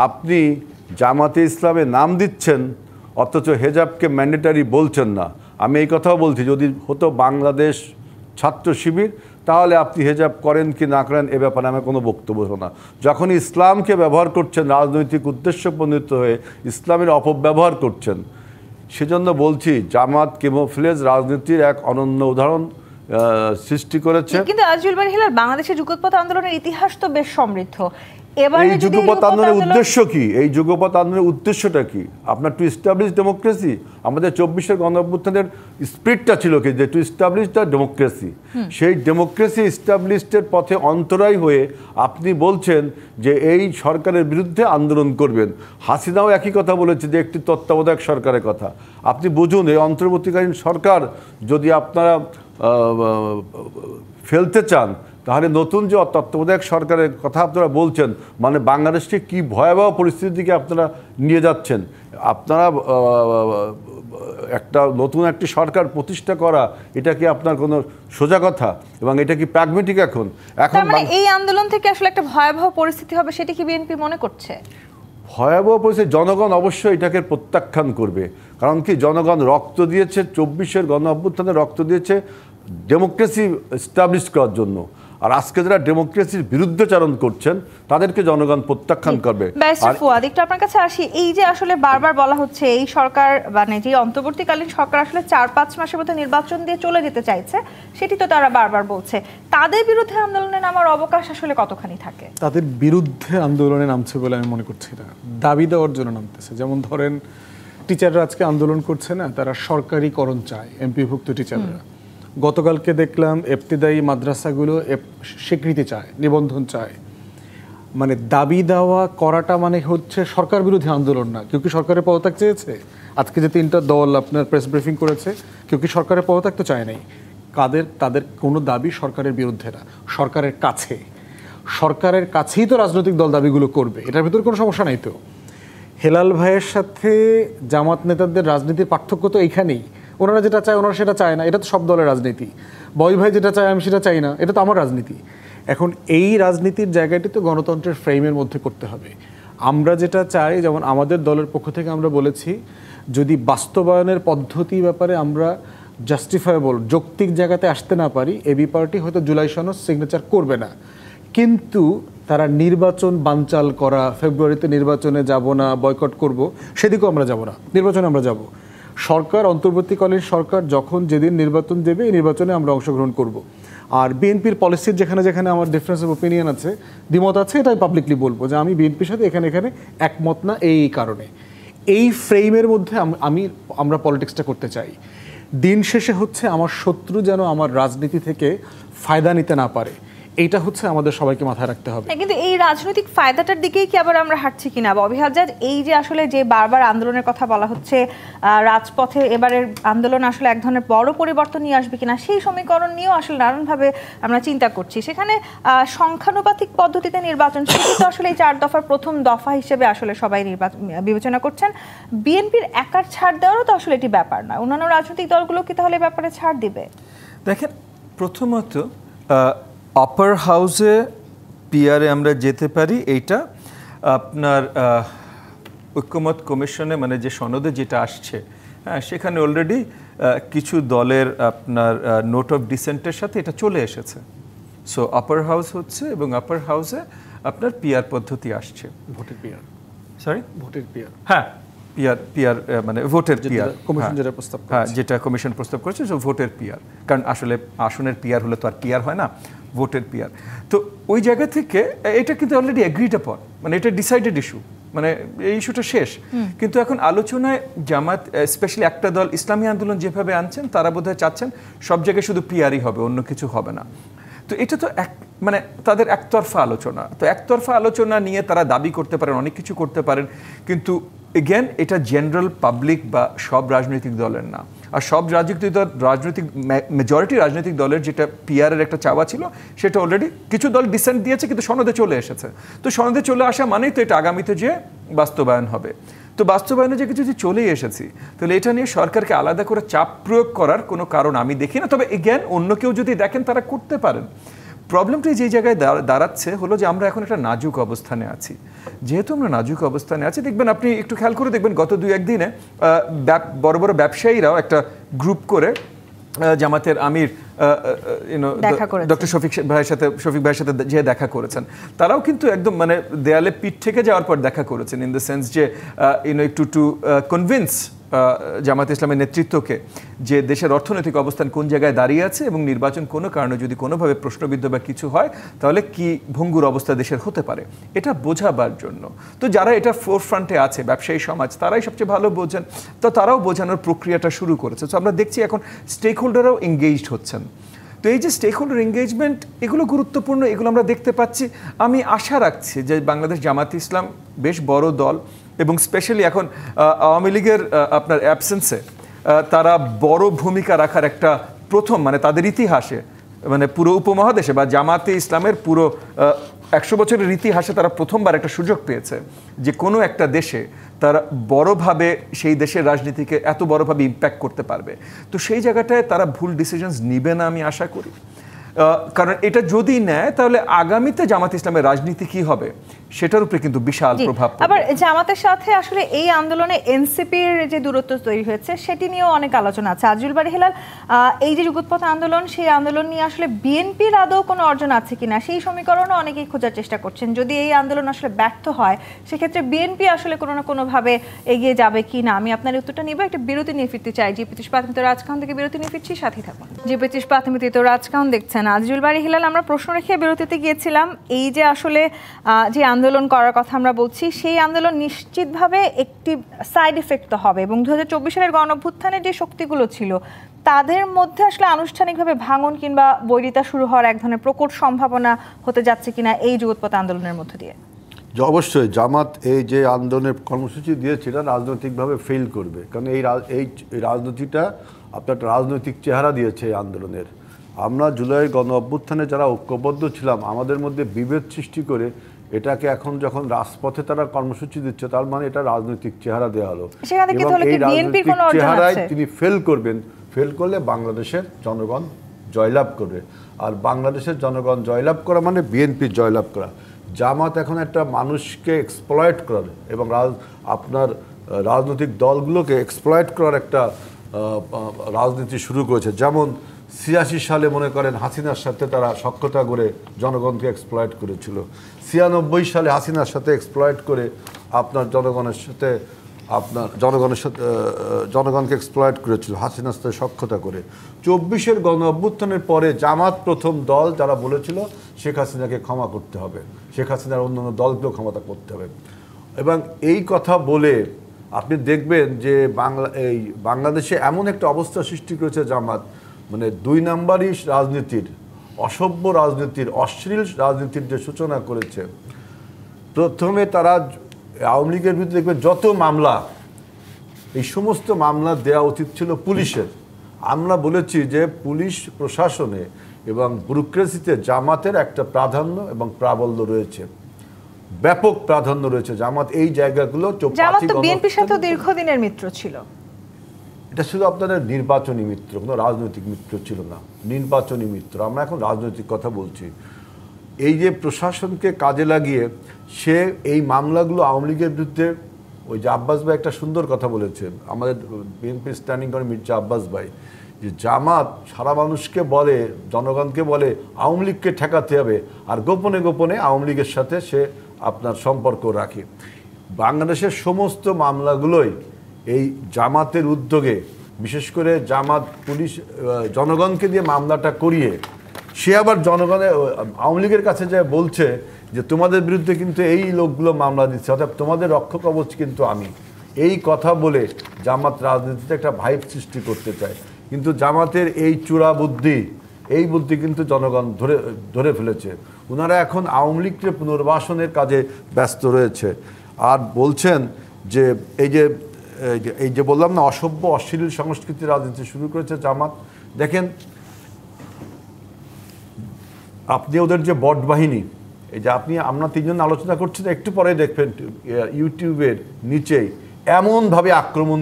D: আপনি জামাতে ইসলামে নাম দিচ্ছেন অথচ হেজাবকে ম্যান্ডেটরি বলছেন না। আমি এই কথাও বলছি, যদি হতো বাংলাদেশ ছাত্র শিবির তাহলে আপনি হেজাব করেন কি না করেন এ ব্যাপারে আমার কোনো বক্তব্য না। যখন ইসলামকে ব্যবহার করছেন রাজনৈতিক উদ্দেশ্য প্রণীত হয়ে, ইসলামের অপব্যবহার করছেন, সেজন্য বলছি জামাত কেমোফ্লেজ রাজনীতির এক অনন্য উদাহরণ সৃষ্টি করেছে।
A: কিন্তু আজিজুল বারী হেলাল, বাংলাদেশের যুগপৎ আন্দোলনের ইতিহাস তো বেশ সমৃদ্ধ।
D: এই যুগপৎ আন্দোলনের উদ্দেশ্য কি? এই যুগপৎ আন্দোলনের উদ্দেশ্যটা কি? আপনার টু এস্টাবলিশ ডেমোক্রেসি। আমাদের 24-এর গণঅভ্যুত্থানের স্পিরিটটা ছিল কি, যে টু এস্টাবলিশ দ্য ডেমোক্রেসি। সেই ডেমোক্রেসি এস্টাবলিশডের পথে অন্তরায় হয়ে আপনি বলছেন যে এই সরকারের বিরুদ্ধে আন্দোলন করবেন। হাসিনাও একই কথা বলেছে যে একটি তত্ত্বাবধায়ক সরকারের কথা। আপনি বুঝুন, এই অন্তর্বর্তীকালীন সরকার যদি আপনারা ফেলতে চান তাহলে নতুন যে তত্ত্বাবধায়ক সরকারের কথা আপনারা বলছেন, মানে বাংলাদেশকে কি ভয়াবহ পরিস্থিতির দিকে আপনারা নিয়ে যাচ্ছেন। আপনারা নতুন একটি সরকার প্রতিষ্ঠা করা, এটা কি আপনার কোনো সোজা কথা? এবং এটা কি প্র্যাগমেটিক? এখন
A: এই আন্দোলন থেকে আসলে একটা ভয়াবহ পরিস্থিতি হবে, সেটা কি বিএনপি মনে করছে?
D: ভয়াবহ পরিস্থিতি জনগণ অবশ্যই এটাকে প্রত্যাখ্যান করবে। কারণ কি, জনগণ রক্ত দিয়েছে, 24-এর গণ অভ্যুত্থানে রক্ত দিয়েছে ডেমোক্রেসি এস্টাবলিশ করার জন্য। আর আজকে যারা ডেমোক্রেসির বিরুদ্ধাচরণ করছেন তাদেরকে জনগণ প্রত্যাখ্যান করবে।
A: ফুয়াদ, একটু আপনার কাছে আসি। এই যে আসলে বারবার বলা হচ্ছে এই সরকার, মানে যে অন্তর্বর্তীকালীন সরকার আসলে 4-5 মাসের মধ্যে নির্বাচন দিয়ে চলে যেতে চাইছে, সেটি তো তারা বারবার বলছে। তাদের বিরুদ্ধে আন্দোলনে নামার অবকাশ আসলে কতখানি থাকে?
B: তাদের বিরুদ্ধে আন্দোলনে নামছে বলে আমি মনে করছি না, দাবি দেওয়ার জন্য নামতেছে। যেমন ধরেন, টিচাররা আজকে আন্দোলন করছে না, তারা সরকারিকরণ চায়, এমপিভুক্ত টিচাররা। গতকালকে দেখলাম ইবতিদায়ী মাদ্রাসাগুলো স্বীকৃতি চায়, নিবন্ধন চায়। মানে দাবি দেওয়া করাটা মানে হচ্ছে সরকার বিরোধী আন্দোলন না। কেউ কি সরকারের পদত্যাগ চেয়েছে? আজকে যে 3টা দল আপনার প্রেস ব্রিফিং করেছে, কেউ কি সরকারের পদত্যাগ তো চায় নাই। তাদের কোনো দাবি সরকারের বিরুদ্ধে না, সরকারের কাছে। সরকারের কাছেই তো রাজনৈতিক দল দাবিগুলো করবে, এটার ভিতরে কোনো সমস্যা নাই তো। হেলাল ভাইয়ের সাথে জামাত নেতাদের রাজনীতির পার্থক্য তো এইখানেই। ওনারা যেটা চায় ওনারা সেটা চায় না, এটা তো সব দলের রাজনীতি। বয় ভাই যেটা চায় আমি সেটা চাই না, এটা তো আমার রাজনীতি। এখন এই রাজনীতির জায়গাটি তো গণতন্ত্রের ফ্রেমের মধ্যে করতে হবে। আমরা যেটা চাই, যেমন আমাদের দলের পক্ষ থেকে আমরা বলেছি, যদি বাস্তবায়নের পদ্ধতি ব্যাপারে আমরা জাস্টিফায়েবল, যৌক্তিক জায়গাতে আসতে না পারি, এবি পার্টি হয়তো জুলাই সনদ সিগনেচার করবে না। কিন্তু তারা নির্বাচন বানচাল করা, ফেব্রুয়ারিতে নির্বাচনে যাব না, বয়কট করব, সেদিকেও আমরা যাব না। নির্বাচনে আমরা যাব। সরকার, অন্তর্বর্তীকালীন সরকার যখন যেদিন নির্বাচন দেবে, এই নির্বাচনে আমরা অংশগ্রহণ করব। আর বিএনপির পলিসির যেখানে যেখানে আমার ডিফারেন্স অফ ওপিনিয়ন আছে, দ্বিমত আছে, এটাই পাবলিকলি বলবো যে আমি বিএনপির সাথে এখানে একমত না এই কারণে। এই ফ্রেমের মধ্যে আমরা পলিটিক্সটা করতে চাই। দিন শেষে হচ্ছে আমার শত্রু যেন আমার রাজনীতি থেকে ফায়দা নিতে না পারে, এইটা হচ্ছে আমাদের সবাইকে মাথায় রাখতে হবে।
A: কিন্তু এই রাজনৈতিক ফায়দাটার দিকেই কি আবার আমরা হাঁটছি কিনা ববি হাজার? এই যে আসলে যে বারবার আন্দোলনের কথা বলা হচ্ছে, রাজপথে এবারের আন্দোলন আসলে এক ধরনের বড় পরিবর্তন নিয়ে আসবে কিনা, সেই সমীকরণ নিয়েও আসলে নানানভাবে আমরা চিন্তা করছি। সেখানে সংখ্যানুপাতিক পদ্ধতিতে নির্বাচন, সেটি তো আসলে এই 4 দফার প্রথম দফা হিসেবে আসলে সবাই বিবেচনা করছেন। বিএনপির একার ছাড় দেওয়ারও তো আসলে এটি ব্যাপার না, অন্যান্য রাজনৈতিক দলগুলো কি তাহলে ব্যাপারে ছাড় দিবে?
C: দেখেন, প্রথমত আপার হাউসে পিআরে আমরা যেতে পারি, এইটা আপনার ঐক্যমত কমিশনে, মানে যে সনদে যেটা আসছে, হ্যাঁ, সেখানে অলরেডি কিছু দলের আপনার নোট অফ ডিসেন্টের সাথে এটা চলে এসেছে। সো আপার হাউস হচ্ছে, এবং আপার হাউসে আপনার পিআর পদ্ধতি আসছে।
B: ভোটের পিআর,
C: সরি,
B: ভোটের পিআর,
C: হ্যাঁ, পিআর মানে ভোটের পিআর,
B: কমিশন যেটা প্রস্তাব,
C: হ্যাঁ, যেটা কমিশন প্রস্তাব করেছে, সো ভোটের পিআর। কারণ আসলে আসনের পিআর হলে তো আর পিআর হয় না, ভোটের পিআর। তো ওই জায়গা থেকে এটা কিন্তু অলরেডি এগ্রিড আপন, মানে এটা ডিসাইডেড ইস্যু, মানে এই ইস্যুটা শেষ। কিন্তু এখন আলোচনায় জামাত, স্পেশালি একটা দল ইসলামী আন্দোলন যেভাবে আনছেন, তারা বোধহয় চাচ্ছেন সব জায়গায় শুধু পিআরই হবে, অন্য কিছু হবে না। তো এটা তো মানে তাদের একতরফা আলোচনা। তো একতরফা আলোচনা নিয়ে তারা দাবি করতে পারেন, অনেক কিছু করতে পারেন, কিন্তু এগেন এটা জেনারেল পাবলিক বা সব রাজনৈতিক দলের না। আর সব রাজনৈতিক মেজরিটি রাজনৈতিক দলের যেটা পিআরের একটা চাওয়া ছিল, সেটা অলরেডি কিছু দল ডিসেন্ট দিয়েছে, কিন্তু সনদে চলে এসেছে। তো সনদে চলে আসা মানেই তো এটা আগামীতে যে বাস্তবায়ন হবে। তো বাস্তবায়নে যে কিছু যে চলেই এসেছি, তাহলে এটা নিয়ে সরকারকে আলাদা করে চাপ প্রয়োগ করার কোনো কারণ আমি দেখি না। তবে এগেন অন্য কেউ যদি দেখেন, তারা করতে পারেন। প্রবলেমটা যে জায়গায় দাঁড়াচ্ছে হলো যে আমরা এখন একটা নাজুক অবস্থানে আছি। যেহেতু আমরা নাজুক অবস্থানে আছি, দেখবেন আপনি একটু খেয়াল করে দেখবেন, গত 2-1 দিনে বড় বড় ব্যবসায়ীরাও একটা গ্রুপ করে জামাতের আমির ডক্টর শফিক ভাইয়ের সাথে যে দেখা করেছেন, তারাও কিন্তু একদম মানে দেয়ালে পিঠ থেকে যাওয়ার পর দেখা করেছেন, ইন দ্য সেন্স যে একটু টু কনভিন্স জামাত ইসলামের নেতৃত্বকে যে দেশের অর্থনৈতিক অবস্থান কোন জায়গায় দাঁড়িয়ে আছে, এবং নির্বাচন কোনো কারণে যদি কোনোভাবে প্রশ্নবিদ্ধ বা কিছু হয়, তাহলে কি ভঙ্গুর অবস্থা দেশের হতে পারে, এটা বোঝাবার জন্য। তো যারা এটা ফোরফ্রন্টে আছে, ব্যবসায়ী সমাজ, তারাই সবচেয়ে ভালো বোঝেন, তো তারাও বোঝানোর প্রক্রিয়াটা শুরু করেছে। তো আমরা দেখছি এখন স্টেক হোল্ডাররাও এঙ্গেজড হচ্ছেন। তো এই যে স্টেক হোল্ডার এঙ্গেজমেন্ট, এগুলো গুরুত্বপূর্ণ, এগুলো আমরা দেখতে পাচ্ছি। আমি আশা রাখছি যে বাংলাদেশ জামাত ইসলাম বেশ বড় দল, এবং স্পেশালি এখন আওয়ামী লীগের আপনার অ্যাবসেন্সে তারা বড় ভূমিকা রাখার একটা প্রথম, মানে তাদের ইতিহাসে মানে পুরো উপমহাদেশে বা জামাতে ইসলামের পুরো 100 বছরের ইতিহাসে তারা প্রথমবার একটা সুযোগ পেয়েছে যে কোনো একটা দেশে তারা বড়ভাবে সেই দেশের রাজনীতিকে এত বড়ভাবে ইম্প্যাক্ট করতে পারবে। তো সেই জায়গাটায় তারা ভুল ডিসিশনস নিবে না আমি আশা করি, কারণ এটা যদি নেয় তাহলে আগামীতে জামাত ইসলামের রাজনীতি কি হবে সেটার উপরে কিন্তু বিশাল প্রভাব পড়বে।
A: আবার জামাতের সাথে আসলে এই আন্দোলনে এনসিপির যে দূরত্ব তৈরি হয়েছে সেটি নিয়েও অনেক আলোচনা আছে। আজিজুল বারী হেলাল, এই যে যুগপৎ আন্দোলন, সেই আন্দোলন নিয়ে আসলে বিএনপির আদৌ কোনো অর্জন আছে কিনা সেই সমীকরণও অনেকেই খোঁজার চেষ্টা করছেন। যদি এই আন্দোলন আসলে ব্যর্থ হয় সেক্ষেত্রে বিএনপি আসলে কোনো না কোনোভাবে এগিয়ে যাবে কি না। আমি আপনার উত্তরটা নিব, একটা বিরতি নিয়ে ফিরতে চাই। জি ব্রিটিশ প্রাথমিক রাজকাহন থেকে বিরতি নিয়ে ফিরছি, সাথে থাকুন। জি ব্রিটিশ প্রাথমিক রাজকাহন দেখছেন। আজিজুল বারী হেলাল, আমরা প্রশ্ন রেখে বিরতিতে গিয়েছিলাম এই যে আসলে যে আন্দোলন করার কথা আমরা বলছি, সেই আন্দোলন নিশ্চিতভাবে একটি সাইড এফেক্ট তো হবে, এবং 2024 সালের গণঅভ্যুত্থানের যে শক্তিগুলো ছিল তাদের মধ্যে আসলে আনুষ্ঠানিকভাবে ভাঙন কিংবা বৈরিতা শুরু হওয়ার এক ধরনের প্রকট সম্ভাবনা হতে যাচ্ছে কিনা এই যুগপৎ আন্দোলনের মধ্য দিয়ে।
D: অবশ্যই জামাত এই যে আন্দোলনের কর্মসূচি দিয়েছিল রাজনৈতিকভাবে ফেল করবে, কারণ এই রাজনীতিটা আপনার একটা রাজনৈতিক চেহারা দিয়েছে এই আন্দোলনের। আমরা জুলাইয়ের গণ অভ্যুত্থানে যারা ঐক্যবদ্ধ ছিলাম আমাদের মধ্যে বিভেদ সৃষ্টি করে এটাকে এখন যখন রাজপথে তারা কর্মসূচি দিচ্ছে তার মানে এটা রাজনৈতিক চেহারা দেওয়া হলো, এবং এই রাজনৈতিক চেহারায় তিনি ফেল করবেন। ফেল করলে বাংলাদেশের জনগণ জয়লাভ করবে, আর বাংলাদেশের জনগণ জয়লাভ করা মানে বিএনপির জয়লাভ করা। জামাত এখন একটা মানুষকে এক্সপ্লয়েট করার এবং আপনার রাজনৈতিক দলগুলোকে এক্সপ্লয়েট করার একটা রাজনীতি শুরু করেছে। যেমন 86 সালে মনে করেন হাসিনার সাথে তারা সখ্যতা করে জনগণকে এক্সপ্লয়েট করেছিল, 96 সালে হাসিনার সাথে এক্সপ্লয়েট করে আপনার জনগণকে এক্সপ্লয়েট করেছিল হাসিনার সাথে সখ্যতা করে। 24-এর গণ অভ্যুত্থানের পরে জামাত প্রথম দল যারা বলেছিল শেখ হাসিনাকে ক্ষমা করতে হবে, শেখ হাসিনার অন্যান্য দলকেও ক্ষমতা করতে হবে, এবং এই কথা বলে আপনি দেখবেন যে বাংলাদেশে এমন একটা অবস্থা সৃষ্টি করেছে জামাত, মানে 2 নাম্বারই রাজনীতির, অসভ্য রাজনীতির, অশ্লীল রাজনীতির যে সূচনা করেছে। প্রথমে তারা আওয়ামী লীগের বিরুদ্ধে দেখবেন যত মামলা, এই সমস্ত মামলা দেওয়া উচিত ছিল পুলিশের। আমরা বলেছি যে পুলিশ প্রশাসনে এবং ব্যুরোক্রেসিতে জামাতের একটা প্রাধান্য এবং প্রাবল্য রয়েছে, ব্যাপক প্রাধান্য রয়েছে। জামাত এই জায়গাগুলো
A: বিএনপির সাথে দীর্ঘদিনের মিত্র ছিল,
D: এটা শুধু আপনাদের নির্বাচনী মিত্র, কোনো রাজনৈতিক মিত্র ছিল না, নির্বাচনী মিত্র। আমরা এখন রাজনৈতিক কথা বলছি। এই যে প্রশাসনকে কাজে লাগিয়ে সে এই মামলাগুলো আওয়ামী লীগের বিরুদ্ধে, ওই যে আব্বাস ভাই একটা সুন্দর কথা বলেছেন, আমাদের BNP standing committee Mirza Abbas ভাই, যে জামাত সারা মানুষকে বলে, জনগণকে বলে আওয়ামী লীগকে ঠেকাতে হবে, আর গোপনে গোপনে আওয়ামী লীগের সাথে সে আপনার সম্পর্ক রাখে। বাংলাদেশের সমস্ত মামলাগুলোই এই জামাতের উদ্যোগে, বিশেষ করে জামাত পুলিশ জনগণকে দিয়ে মামলাটা করিয়ে সে আবার জনগণের আওয়ামী লীগের কাছে যে বলছে যে তোমাদের বিরুদ্ধে কিন্তু এই লোকগুলো মামলা দিচ্ছে, অর্থাৎ তোমাদের রক্ষক কবচ কিন্তু আমি, এই কথা বলে জামাত রাজনীতিতে একটা ভাইব সৃষ্টি করতে চায়। কিন্তু জামাতের এই চূড়া বুদ্ধি, এই বুদ্ধি কিন্তু জনগণ ধরে ফেলেছে। ওনারা এখন আওয়ামী লীগকে পুনর্বাসনের কাজে ব্যস্ত রয়েছে, আর বলছেন যে এই যে বললাম না অসভ্য অশ্লীল সংস্কৃতির রাজনীতি শুরু করেছে জামাত। দেখেন আপনি ওদের যে বট বাহিনী, এই যে আমরা 3 জন আলোচনা করছি, একটু পরে দেখবেন ইউটিউবের নিচেই এমনভাবে আক্রমণ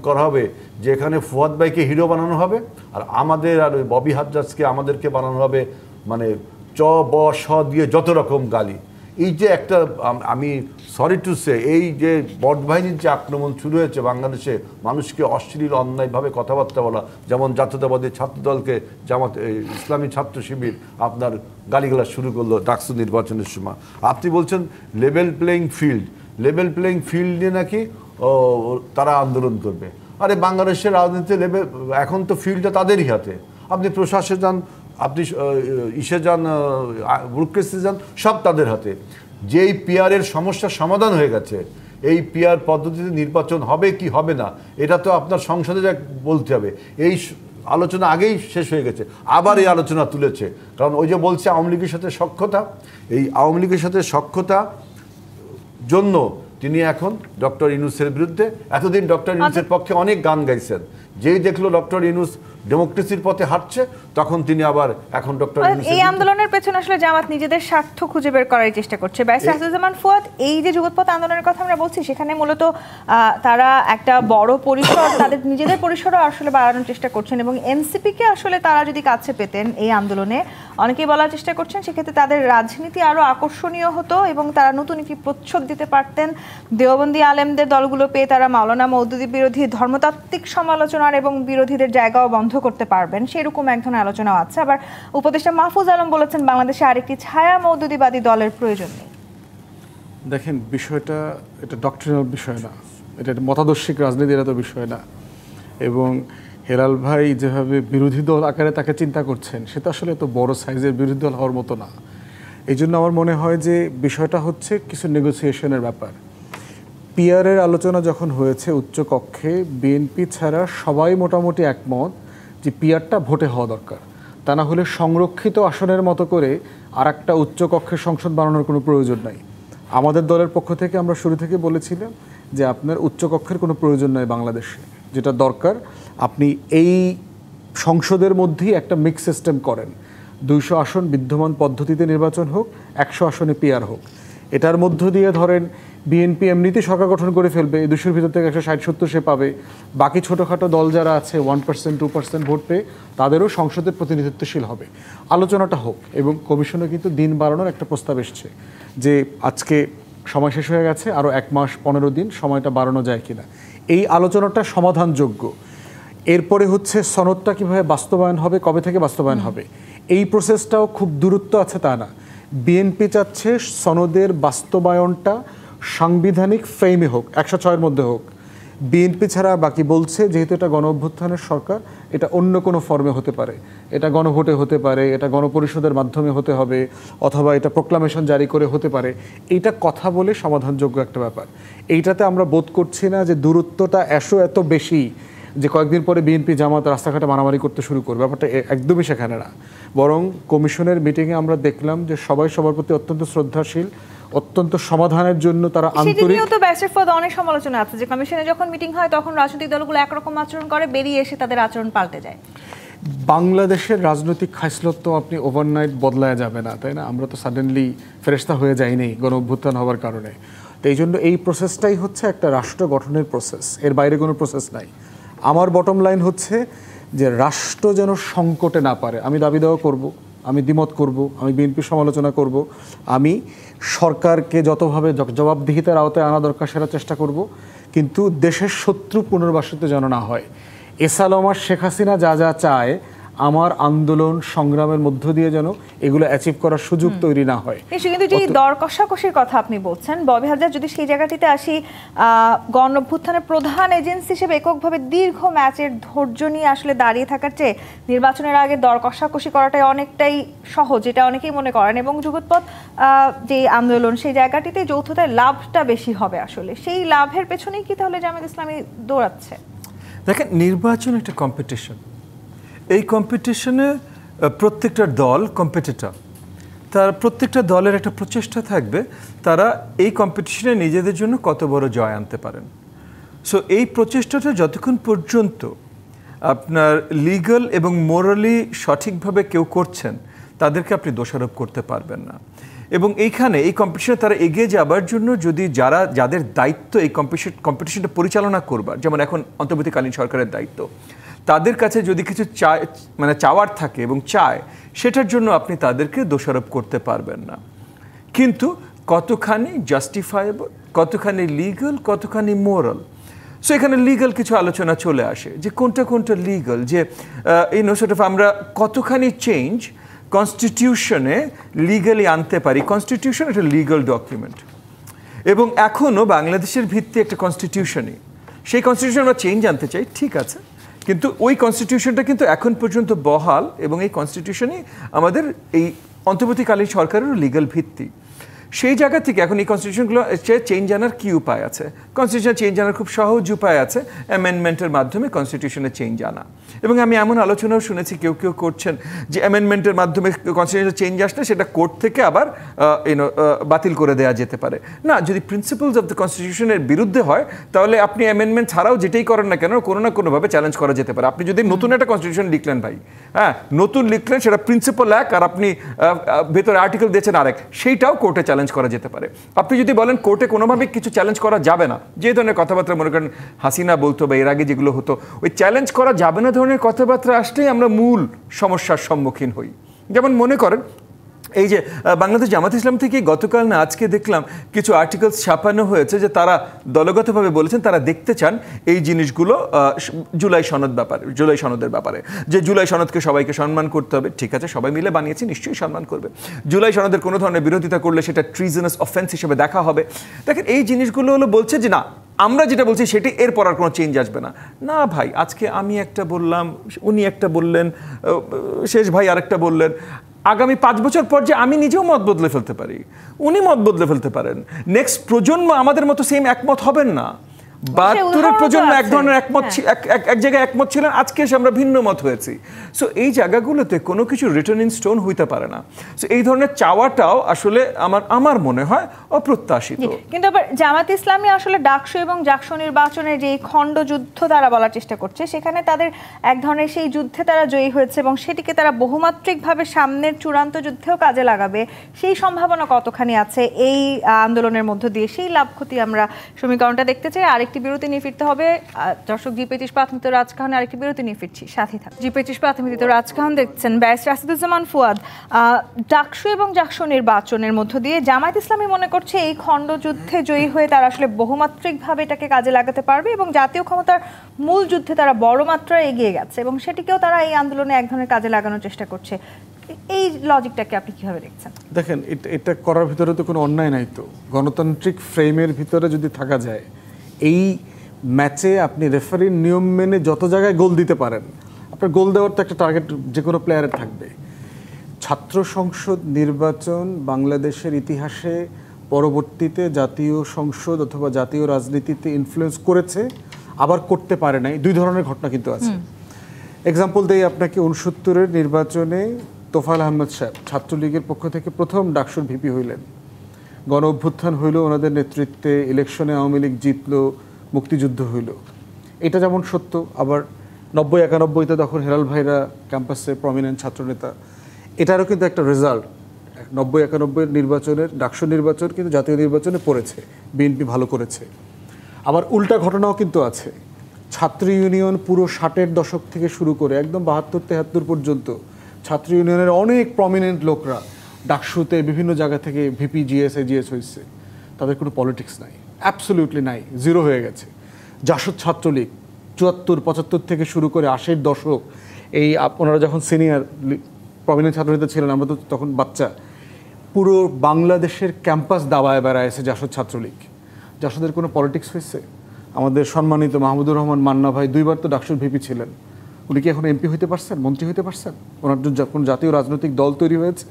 D: করা হবে যে এখানে ফুয়াদ ভাইকে হিরো বানানো হবে, আর আমাদের আর ওই ববি হাজ্জাজকে আমাদেরকে বানানো হবে মানে চ ব স দিয়ে যত রকম গালি। এই যে একটা, আমি সরি টু সে, এই যে বট বাহিনীর যে আক্রমণ শুরু হয়েছে বাংলাদেশে, মানুষকে অশ্লীল অন্যায়ভাবে কথাবার্তা বলা, যেমন জাতীয়তাবাদী ছাত্রদলকে জামাত ইসলামী ছাত্র শিবির আপনার গালিগালাজ শুরু করলো ডাকসু নির্বাচনের সময়। আপনি বলছেন লেভেল প্লেয়িং ফিল্ড নিয়ে নাকি তারা আন্দোলন করবে। আরে বাংলাদেশের রাজনীতিতে লেভেল, এখন তো ফিল্ডটা তাদেরই হাতে। আপনি প্রশাসনে যান, আপনি ইসে যান, ব্যুরোক্রেসি যান, সব তাদের হাতে। যেই পিআরের সমস্যার সমাধান হয়ে গেছে, এই পিআর পদ্ধতিতে নির্বাচন হবে কি হবে না এটা তো আপনার সংসদে যা বলতে হবে। এই আলোচনা আগেই শেষ হয়ে গেছে, আবার এই আলোচনা তুলেছে, কারণ ওই যে বলছে আওয়ামী লীগের সাথে সখ্যতা, এই আওয়ামী লীগের সাথে সখ্যতা জন্য তিনি এখন ডক্টর ইউনূসের বিরুদ্ধে, এতদিন ডক্টর ইউনূসের পক্ষে অনেক গান গাইছেন যেই দেখলো ডক্টর ইউনূস ডেমোক্রেসির পথে হাঁটছে, তখন তিনি আবার এখন ডক্টর
A: এই আন্দোলনের পেছনে আসলে জামাত নিজেদের স্বার্থ খুঁজে বের করার চেষ্টা করছে। ব্যারিস্টার আসাদুজ্জামান ফুয়াদ, এই যে যুগপৎ আন্দোলনের কথা আমরা বলছি, সেখানে মূলত তারা একটা বড় পরিসর, তাদের নিজেদের পরিসরও আসলে বাড়ানোর চেষ্টা করছেন, এবং এনসিপিকে আসলে তারা যদি কাছে পেতেন এই আন্দোলনে, অনেকেই বলার চেষ্টা করছেন সেক্ষেত্রে তাদের রাজনীতি আরো আকর্ষণীয় হতো এবং তারা নতুন একটি প্রচ্ছদ দিতে পারতেন। দেওবন্দি আলেমদের দলগুলো পেয়ে তারা মাওলানা মওদুদি বিরোধী ধর্মতাত্ত্বিক সমালোচনার এবং বিরোধীদের জায়গাও বন্ধ করতে পারবেন, সেরকম এক ধরনের আলোচনাও আছে। আবার উপদেষ্টা মাহফুজ আলম বলেছেন বাংলাদেশে আরেকটি ছায়া মওদুদিবাদী দলের প্রয়োজন নেই।
B: দেখেন, বিষয়টা এটা ডক্টরিনাল বিষয় না, এটা মতাদর্শিক রাজনীতির এত বিষয় না। এবং হেলাল ভাই যেভাবে বিরোধী দল আকারে তাকে চিন্তা করছেন, সেটা আসলে এত বড় সাইজের বিরোধী দল হওয়ার মতো না। এই জন্য আমার মনে হয় যে বিষয়টা হচ্ছে কিছু নেগোসিয়েশনের ব্যাপার। পিআরের আলোচনা যখন হয়েছে উচ্চ কক্ষে, বিএনপি ছাড়া সবাই মোটামুটি একমত যে পিআরটা ভোটে হওয়া দরকার, তা না হলে সংরক্ষিত আসনের মতো করে আর একটা উচ্চ কক্ষের সংসদ বানানোর কোনো প্রয়োজন নাই। আমাদের দলের পক্ষ থেকে আমরা শুরু থেকে বলেছিলাম যে আপনার উচ্চকক্ষের কোনো প্রয়োজন নাই বাংলাদেশে, যেটা দরকার আপনি এই সংসদের মধ্যেই একটা মিক্স সিস্টেম করেন। 200 আসন বিদ্যমান পদ্ধতিতে নির্বাচন হোক, 100 আসনে পিআর হোক। এটার মধ্য দিয়ে ধরেন বিএনপি এমনিতে সরকার গঠন করে ফেলবে, এই 200-র ভিতর থেকে 160-70 সে পাবে। বাকি ছোটোখাটো দল যারা আছে 1%, 2% ভোট পেয়ে তাদেরও সংসদের প্রতিনিধিত্বশীল হবে। আলোচনাটা হোক, এবং কমিশনে কিন্তু দিন বাড়ানোর একটা প্রস্তাব এসছে যে আজকে সময় শেষ হয়ে গেছে, আরও 1 মাস 15 দিন সময়টা বাড়ানো যায় কিনা। এই আলোচনাটা সমাধানযোগ্য। এরপরে হচ্ছে সনদটা কীভাবে বাস্তবায়ন হবে, কবে থেকে বাস্তবায়ন হবে, এই প্রসেসটাও খুব দূরত্ব আছে তা না। বিএনপি চাচ্ছে সনদের বাস্তবায়নটা সাংবিধানিক ফ্রেমে হোক, 106-এর মধ্যে হোক। বিএনপি ছাড়া বাকি বলছে যেহেতু এটা গণ অভ্যুত্থানের সরকার, এটা অন্য কোনো ফর্মে হতে পারে, এটা গণভোটে হতে পারে, এটা গণপরিষদের মাধ্যমে হতে হবে, অথবা এটা প্রোক্লামেশন জারি করে হতে পারে। এইটা কথা বলে সমাধানযোগ্য একটা ব্যাপার। এইটাতে আমরা বোধ করছি না যে দূরত্বটা এত বেশি যে কয়েকদিন পরে বিএনপি জামাত রাস্তাঘাটে মারামারি করতে শুরু করবে, ব্যাপারটা একদমই সেখানে না। বরং কমিশনের মিটিংয়ে আমরা দেখলাম যে সবাই সবার প্রতি অত্যন্ত শ্রদ্ধাশীল, অত্যন্ত সমাধানের জন্য তারা আন্তরিক।
A: অনেক সমালোচনা আছে যে কমিশনে যখন মিটিং হয় তখন রাজনৈতিক দলগুলো একরকম আচরণ করে, বেরিয়ে এসে তাদের আচরণ পাল্টে যায়।
B: বাংলাদেশের রাজনৈতিক খাসলত তো আপনি ওভারনাইট বদলায় যাবে না, তাই না? আমরা তো সাডেনলি ফেরেশতা হয়ে যাইনি গণ অভ্যুত্থান হওয়ার কারণে। তো এই জন্য এই প্রসেসটাই হচ্ছে একটা রাষ্ট্র গঠনের প্রসেস, এর বাইরে কোনো প্রসেস নাই। আমার বটম লাইন হচ্ছে যে রাষ্ট্র যেন সংকটে না পারে। আমি দাবি দেওয়া করব, আমি দ্বিমত করব, আমি বিএনপির সমালোচনা করব, আমি সরকারকে যতভাবে জবাবদিহিতার আওতায় আনা দরকার সেটা চেষ্টা করব, কিন্তু দেশের শত্রু পুনর্বাসিত যেন না হয়। এসালম আর শেখ হাসিনা যা যা চায়, আমার আন্দোলন সংগ্রামের মধ্য দিয়ে যেন এগুলো অ্যাচিভ করার সুযোগ তৈরি না হয়।
A: কিন্তু যে দর কষাকষির কথা আপনি বলছেন, ববি হাজার, যদি সেই জায়গাটিতে আসি, গণ অভ্যুত্থানের প্রধান এজেন্সি হিসেবে এককভাবে দীর্ঘ ম্যাচের ধৈর্য নিয়ে আসলে দাঁড়িয়ে থাকার চেয়ে নির্বাচনের আগে দর কষাকষি করাটাই অনেকটাই সহজ, এটা অনেকেই মনে করেন। এবং যুগপৎ যে আন্দোলন, সেই জায়গাটিতে যৌথতায় লাভটা বেশি হবে। আসলে সেই লাভের পেছনেই কি তাহলে জামায়াত ইসলামী দৌড়াচ্ছে?
C: দেখেন, নির্বাচন একটা কম্পিটিশন। এই কম্পিটিশনে প্রত্যেকটা দল কম্পিটিটর, তার প্রত্যেকটা দলের একটা প্রচেষ্টা থাকবে তারা এই কম্পিটিশনে নিজেদের জন্য কত বড় জয় আনতে পারেন। সো এই প্রচেষ্টাটা যতক্ষণ পর্যন্ত আপনার লিগ্যাল এবং মোরালি সঠিকভাবে কেউ করছেন, তাদেরকে আপনি দোষারোপ করতে পারবেন না। এবং এইখানে এই কম্পিটিশনে তারা এগিয়ে যাবার জন্য যদি যাদের দায়িত্ব এই কম্পিটিশনটা পরিচালনা করবার, যেমন এখন অন্তর্বর্তীকালীন সরকারের দায়িত্ব, তাদের কাছে যদি কিছু চাওয়ার থাকে এবং চায়, সেটার জন্য আপনি তাদেরকে দোষারোপ করতে পারবেন না। কিন্তু কতখানি জাস্টিফায়েবল, কতখানি লিগ্যাল, কতখানি মোরাল, সো এখানে লিগ্যাল কিছু আলোচনা চলে আসে যে কোনটা লিগ্যাল, যে আমরা কতখানি চেঞ্জ কনস্টিটিউশনে লিগ্যালি আনতে পারি। কনস্টিটিউশন একটা লিগ্যাল ডকুমেন্ট, এবং এখনও বাংলাদেশের ভিত্তি একটা কনস্টিটিউশনই। সেই কনস্টিটিউশন আমরা চেঞ্জ আনতে চাই, ঠিক আছে, কিন্তু ওই কনস্টিটিউশনটা কিন্তু এখন পর্যন্ত বহাল, এবং এই কনস্টিটিউশনই আমাদের এই অন্তর্বর্তীকালীন সরকারেরও লিগ্যাল ভিত্তি। সেই জায়গা থেকে এখন এই কনস্টিটিউশনগুলো চেঞ্জ আনার কী উপায় আছে? কনস্টিটিউশন চেঞ্জ আনার খুব সহজ উপায় আছে, অ্যামেন্ডমেন্টের মাধ্যমে কনস্টিটিউশনে চেঞ্জ আনা। এবং আমি এমন আলোচনাও শুনেছি কেউ কেউ করছেন যে অ্যামেন্ডমেন্টের মাধ্যমে কনস্টিটিউশন চেঞ্জ আসলে সেটা কোর্ট থেকে আবার বাতিল করে দেওয়া যেতে পারে। না, যদি প্রিন্সিপালস অফ দ্য কনস্টিটিউশনের বিরুদ্ধে হয় তাহলে আপনি অ্যামেন্ডমেন্ট ছাড়াও যেটাই করেন না কেন কোনো না কোনোভাবে চ্যালেঞ্জ করা যেতে পারে। আপনি যদি নতুন একটা কনস্টিটিউশন লিখলেন ভাই, হ্যাঁ নতুন লিখলেন, সেটা প্রিন্সিপাল এক আর আপনি ভেতরে আর্টিকেল দিয়েছেন আরেক, সেইটাও কোর্টে চ্যালেঞ্জ করা যেতে পারে। আপনি যদি বলেন কোর্টে কোনোভাবে কিছু চ্যালেঞ্জ করা যাবে না, যে ধরনের কথাবার্তা মনে করেন হাসিনা বলতো বা এর আগে যেগুলো হতো, ওই চ্যালেঞ্জ করা যাবে না ধরনের কথাবার্তা আসলেই আমরা মূল সমস্যার সম্মুখীন হই। যেমন মনে করেন এই যে বাংলাদেশ জামাত ইসলাম থেকে গতকাল না আজকে দেখলাম কিছু আর্টিকেলস ছাপানো হয়েছে যে তারা দলগতভাবে বলেছেন তারা দেখতে চান এই জিনিসগুলো জুলাই সনদের ব্যাপারে, যে জুলাই সনদকে সবাইকে সম্মান করতে হবে। ঠিক আছে, সবাই মিলে বানিয়েছি, নিশ্চয়ই সম্মান করবে। জুলাই সনদের কোনো ধরনের বিরোধিতা করলে সেটা ট্রিজনাস অফেন্স হিসেবে দেখা হবে। দেখেন এই জিনিসগুলো হলো বলছে যে না, আমরা যেটা বলছি সেটি এরপর আর কোনো চেঞ্জ আসবে না। না ভাই, আজকে আমি একটা বললাম, উনি একটা বললেন, শেষ ভাই আরেকটা বললেন, আগামী 5 বছর পর যে আমি নিজেও মত বদলে ফেলতে পারি, উনি মত বদলে ফেলতে পারেন, নেক্সট প্রজন্ম আমাদের মতো সেম একমত হবেন না। 72-এর প্রজন্ম এক ধরনের একমত, এক জায়গায় একমত ছিলেন, আজকে এসে আমরা ভিন্ন মত হয়েছি। সো এই জায়গাগুলোতে কোনো কিছু রিটার্ন ইন স্টোন হইতে পারে না। সো এই ধরনের চাওয়াটাও আসলে আমার মনে হয় অপ্রত্যাশিত।
A: কিন্তু আবার জামাত ইসলামী আসলে ডাকসু এবং জাকসু নির্বাচনের যে খণ্ড যুদ্ধ তারা বলার চেষ্টা করছে, সেখানে তাদের এক ধরনের সেই যুদ্ধে তারা জয়ী হয়েছে এবং সেটিকে তারা বহুমাত্রিকভাবে সামনের চূড়ান্ত যুদ্ধেও কাজে লাগাবে, সেই সম্ভাবনা কতখানি আছে এই আন্দোলনের মধ্য দিয়ে? সেই লাভ ক্ষতি আমরা সমীকরণটা দেখতে চাই। আরেকটি বিরতি নিয়ে ফিরতে হবে। দর্শক, জি25 প্রাথমিক রাজকাহনে আরেকটি বিরতি নিয়ে ফিরছি, সাথে থাক। জি25 প্রাথমিক রাজকাহন দেখছেন। ব্যারিস্টার রাশিদুজ্জামান ফুয়াদ, ডাকসু এবং জাকসু নির্বাচনের মধ্য দিয়ে জামায়াত ইসলামী মনে করছে এই খণ্ডযুদ্ধে জয়ী হয়ে তারা আসলে বহুমাত্রিকভাবে এটাকে কাজে লাগাতে পারবে এবং জাতীয় ক্ষমতার মূল যুদ্ধে তারা বড় মাত্রায় এগিয়ে গেছে এবং সেটিকেও তারা এই আন্দোলনে এক ধরনের কাজে লাগানোর চেষ্টা করছে। এই লজিকটাকে আপনি কিভাবে দেখছেন?
B: দেখেন, এটা করার ভিতরে তো কোনো অন্যায় নাই। তো গণতান্ত্রিক ফ্রেমের ভিতরে যদি থাকা যায়, এই ম্যাচে আপনি রেফারির নিয়ম মেনে যত জায়গায় গোল দিতে পারেন, আপনার গোল দেওয়ার তো একটা টার্গেট যে কোনো প্লেয়ারের থাকবে। ছাত্র সংসদ নির্বাচন বাংলাদেশের ইতিহাসে পরবর্তীতে জাতীয় সংসদ অথবা জাতীয় রাজনীতিতে ইনফ্লুয়েন্স করেছে, আবার করতে পারে নাই। দুই ধরনের ঘটনা কিন্তু আছে। এক্সাম্পল দেই আপনাকে, 69-এর নির্বাচনে তোফায়েল আহমেদ সাহেব ছাত্রলীগের পক্ষ থেকে প্রথম ডাকসুর ভিপি হইলেন। গণ অভ্যুত্থান হইল ওনাদের নেতৃত্বে, ইলেকশনে আওয়ামী লীগ জিতলো, মুক্তিযুদ্ধ হইল। এটা যেমন সত্য, আবার 90-91-তে তখন হেলাল ভাইরা ক্যাম্পাসে প্রমিনেন্ট ছাত্রনেতা, এটারও কিন্তু একটা রেজাল্ট 90-91 নির্বাচনের ডাকসু নির্বাচন কিন্তু জাতীয় নির্বাচনে পড়েছে, বিএনপি ভালো করেছে। আবার উল্টা ঘটনাও কিন্তু আছে। ছাত্র ইউনিয়ন পুরো 60-এর দশক থেকে শুরু করে একদম 72-73 পর্যন্ত ছাত্র ইউনিয়নের অনেক প্রমিনেন্ট লোকরা ডাকসুতে বিভিন্ন জায়গা থেকে ভিপি, জিএস, এজিএস হয়েছে। তাদের কোনো পলিটিক্স নাই, অ্যাবসলিউটলি নাই, জিরো হয়ে গেছে। জাসদ ছাত্রলীগ 74-75 থেকে শুরু করে 80-এর দশক, এই ওনারা যখন সিনিয়র প্রমিনেন্ট ছাত্রনেতা ছিলেন, আমরা তো তখন বাচ্চা, পুরো বাংলাদেশের ক্যাম্পাস দাবায় বেড়ায়ছে জাসদ ছাত্রলীগ। জাসদের কোনো পলিটিক্স হয়েছে? আমাদের সম্মানিত মাহমুদুর রহমান মান্না ভাই 2বার তো ডাকসুর ভিপি ছিলেন, উনি কি এখন এমপি হইতে পারছেন, মন্ত্রী হইতে পারছেন? ওনার যখন জাতীয় রাজনৈতিক দল তৈরি হয়েছে,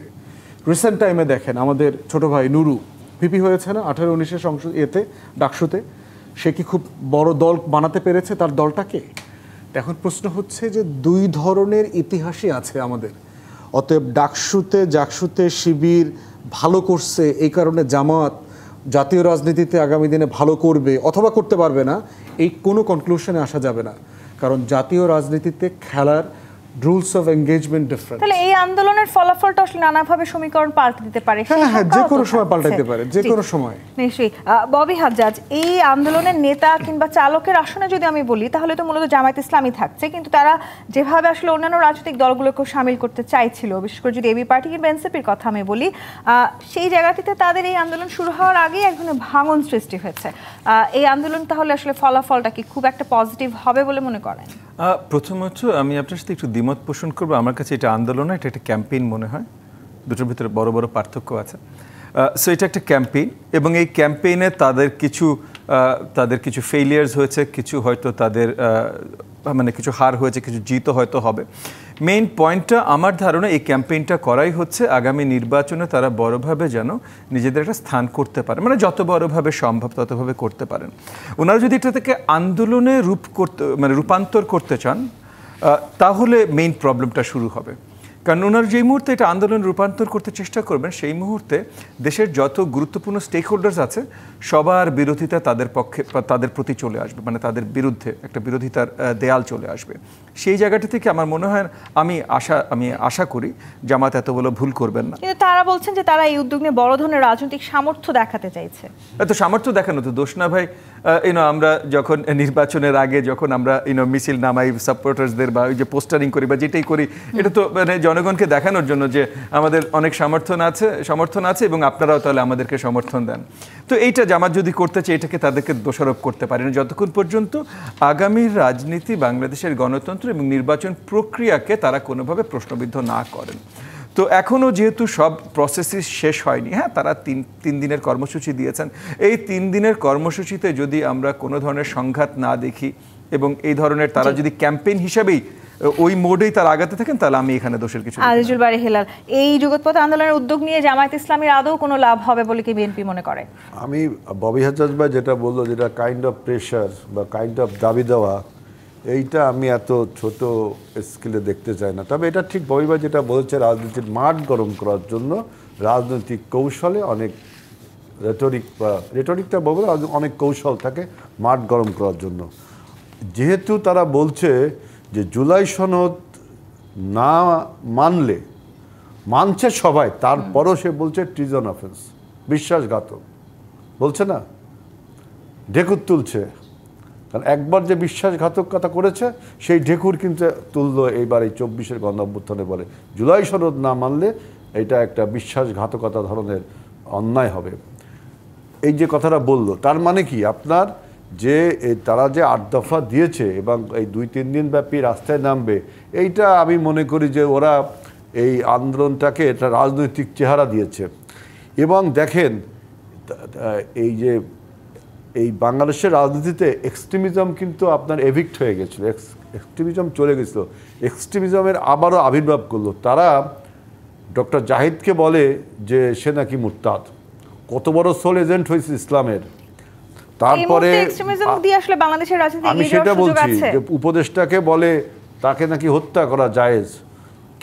B: রিসেন্ট টাইমে দেখেন আমাদের ছোট ভাই নুরু ভিপি হয়েছে না 18-19-এর সংসদ ডাকসুতে, সে কি খুব বড় দল বানাতে পেরেছে তার দলটাকে? এখন প্রশ্ন হচ্ছে যে দুই ধরনের ইতিহাসই আছে আমাদের। অতএব ডাকসুতে জাকসুতে শিবির ভালো করছে, এই কারণে জামাত জাতীয় রাজনীতিতে আগামী দিনে ভালো করবে অথবা করতে পারবে না, এই কোনো কনক্লুশনে আসা যাবে না। কারণ জাতীয় রাজনীতিতে খেলার রুলস অফ এনগেজমেন্ট ডিফারেন্ট।
A: তাহলে এই আন্দোলনের ফলাফলটা আসলে নানাভাবে সমীকরণ পাল্টে দিতে পারে।
B: হ্যাঁ, যে কোনো সময় পাল্টাইতে পারে, যে কোনো সময়।
A: নিশ্চয়ই। ববি হাজ্জাজ, এই আন্দোলনের নেতা কিংবা চালকের আসনে যদি আমি বলি, তাহলে তো মূলত জামায়াত ইসলামী থাকছে, কিন্তু তারা যেভাবে আসলে অন্যান্য রাজনৈতিক দলগুলোকেও সামিল করতে চাইছিল, বিশেষ করে যদি এবি পার্টি কিংবা এনসিপির কথা আমি বলি, সেই জায়গাটিতে তাদের এই আন্দোলন শুরু হওয়ার আগেই এক ধরনের ভাঙন সৃষ্টি হয়েছে। এই আন্দোলন তাহলে আসলে ফলাফলটা কি খুব একটা পজিটিভ হবে বলে মনে করেন?
C: প্রথমত আমি আপনার সাথে একটু দ্বিমত পোষণ করবো। আমার কাছে এটা আন্দোলন, এটা একটা ক্যাম্পেইন মনে হয়, দুটোর ভিতরে বড় বড় পার্থক্য আছে। সো এটা একটা ক্যাম্পেইন এবং এই ক্যাম্পেইনে তাদের কিছু ফেইলিয়ার্স হয়েছে, কিছু হয়তো তাদের মানে কিছু হার হয়েছে, কিছু জিত হয়তো হবে। মেইন পয়েন্টটা আমার ধারণা এই ক্যাম্পেইনটা করাই হচ্ছে আগামী নির্বাচনে তারা বড়ভাবে যেন নিজেদের একটা স্থান করতে পারে, মানে যত বড়ভাবে সম্ভব ততভাবে করতে পারেন। ওনারা যদি এটা থেকে আন্দোলনে রূপান্তর করতে চান তাহলে মেইন প্রবলেমটা শুরু হবে। কারণ ওনার যেই মুহূর্তে এটা আন্দোলন রূপান্তর করতে চেষ্টা করবেন সেই মুহূর্তে দেশের যত গুরুত্বপূর্ণ স্টেক হোল্ডার্স আছে সবার বিরোধিতা তাদের প্রতি চলে আসবে, মানে তাদের বিরুদ্ধে একটা বিরোধিতার দেয়াল চলে আসবে। সেই জায়গাটা থেকে আমার মনে হয় আমি আশা করি জামাত এত বড় ভুল করবেন না।
A: কিন্তু তারা বলছেন যে তারা এই উদ্যোগ নিয়ে বড় ধরনের রাজনৈতিক সামর্থ্য দেখাতে চাইছে।
C: এত সামর্থ্য দেখানো তো দোষ না ভাই। আমরা যখন নির্বাচনের আগে যখন আমরা মিছিল নামাই সাপোর্টার্সদের বা ওই যে পোস্টারিং করি বা যেটাই করি, এটা তো মানে জনগণকে দেখানোর জন্য যে আমাদের অনেক সমর্থন আছে এবং আপনারাও তাহলে আমাদেরকে সমর্থন দেন। তো এইটা জামাত যদি করতে চায় এটাকে তাদেরকে দোষারোপ করতে পারে না যতক্ষণ পর্যন্ত আগামীর রাজনীতি, বাংলাদেশের গণতন্ত্র এবং নির্বাচন প্রক্রিয়াকে তারা কোনোভাবে প্রশ্নবিদ্ধ না করেন। তো এখনও যেহেতু সব প্রসেসই শেষ হয়নি, হ্যাঁ, তারা তিন দিনের কর্মসূচি দিয়েছেন। এই 3 দিনের কর্মসূচিতে যদি আমরা কোনো ধরনের সংঘাত না দেখি এবং এই ধরনের তারা যদি ক্যাম্পেইন হিসাবেই ওই মোডেই তারা আগাতে থাকেন তাহলে আমি এখানে দোষের কিছু।
A: আজিজুল বারী হেলাল, এই যুগপৎ আন্দোলনের উদ্যোগ নিয়ে জামায়াত ইসলামীর আদৌ কোনো লাভ হবে বলে কি বিএনপি মনে করে?
D: আমি ববি হাজ্জাজ ভাই যেটা বললো, যেটা কাইন্ড অফ প্রেশার বা কাইন্ড অফ দাবি দেওয়া, এইটা আমি এত ছোট স্কেলে দেখতে চাই না। তবে এটা ঠিক ববি ভাই যেটা বলছে, রাজনীতির মাঠ গরম করার জন্য রাজনৈতিক কৌশলে অনেক রেটরিকটা বলবো অনেক কৌশল থাকে মাঠ গরম করার জন্য। যেহেতু তারা বলছে যে জুলাই সনদ না মানছে সবাই, তারপরও সে বলছে ট্রিজন অফেন্স, বিশ্বাসঘাতক বলছে না, ঢেকুর তুলছে। কারণ একবার যে বিশ্বাসঘাতকতা করেছে সেই ঢেকুর কিন্তু তুললো এইবার এই 24-এর গণ অভ্যুত্থানে বলে জুলাই সনদ না মানলে এটা একটা বিশ্বাসঘাতকতা ধরনের অন্যায় হবে। এই যে কথাটা বললো তার মানে কি, আপনার যে তারা যে 8 দফা দিয়েছে এবং এই 2-3 দিন ব্যাপী রাস্তায় নামবে, এইটা আমি মনে করি যে ওরা এই আন্দোলনটাকে এটা রাজনৈতিক চেহারা দিয়েছে। এবং দেখেন এই বাংলাদেশের রাজনীতিতে এক্সট্রিমিজম কিন্তু আপনার এভিক্ট হয়ে গেছিলো, এক্সট্রিমিজম চলে গেছিলো, এক্সট্রিমিজমের আবারও আবির্ভাব করলো। তারা ডক্টর জাহিদকে বলে যে সে নাকি মুরতাদ, কত বড় সোল এজেন্ট হয়েছে ইসলামের। তারপরে আমি সেটা বলছি যে উপদেষ্টাকে বলে তাকে নাকি হত্যা করা জায়েজ,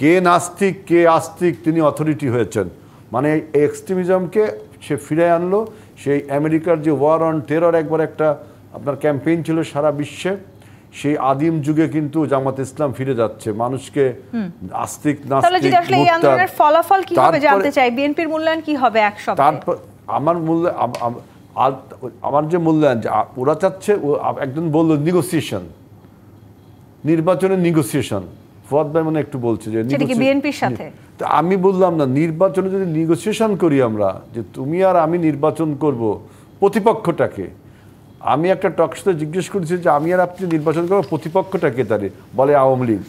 D: কে নাস্তিক কে আস্তিক তিনি অথরিটি হয়েছেন। মানে এই এক্সট্রিমিজমকে সে ফিরে আনলো। সেই আমেরিকার যে ওয়ার অন টেরর একবার একটা আপনার ক্যাম্পেইন ছিল সারা বিশ্বে, সেই আদিম যুগে কিন্তু জামাত ইসলাম ফিরে যাচ্ছে, মানুষকে আস্তিক নাস্তিক
A: ফলাফল কি হবে জানতে চাই, বিএনপির মূল্যায়ন কি হবে এক সপ্তাহে?
D: তারপর আমার যে মূল্যায়ন, ওরা চাচ্ছে, একজন বললো নিগোসিয়েশন, নির্বাচনের নিগোসিয়েশন, ফুয়াদ ভাই মানে একটু বলছে যে
A: বিএনপির সাথে।
D: আমি বললাম না, নির্বাচনে যদি নিগোসিয়েশন করি আমরা, যে তুমি আর আমি নির্বাচন করব, প্রতিপক্ষটাকে আমি একটা টকশোতে জিজ্ঞেস করেছি যে আমি আর আপনি নির্বাচন করবো, প্রতিপক্ষটাকে তারে বলে আওয়ামী লীগ।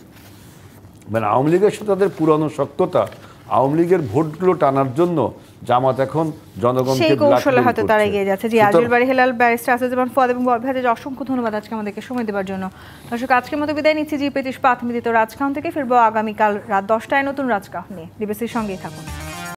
D: মানে আওয়ামী লীগের সাথে তাদের পুরানো শক্ততা, আওয়ামী লীগের ভোটগুলো টানার জন্য জামাত এখন জনগণকে
A: কৌশলে হয়তো তারা এগিয়ে যাচ্ছে। জি, আজিজুল বারী হেলাল, ব্যারিস্টার আসাদুজ্জামান ফুয়াদ এবং ববি হাজ্জাজ, অসংখ্য ধন্যবাদ আজকে আমাদেরকে সময় দেওয়ার জন্য। দর্শক, আজকের মতো বিদায় নিচ্ছি জি25 প্রাথমিক রাজকাহন থেকে। ফিরবো আগামীকাল রাত 10টায় নতুন রাজকাহন নিয়ে। ডিবিসির সঙ্গেই থাকুন।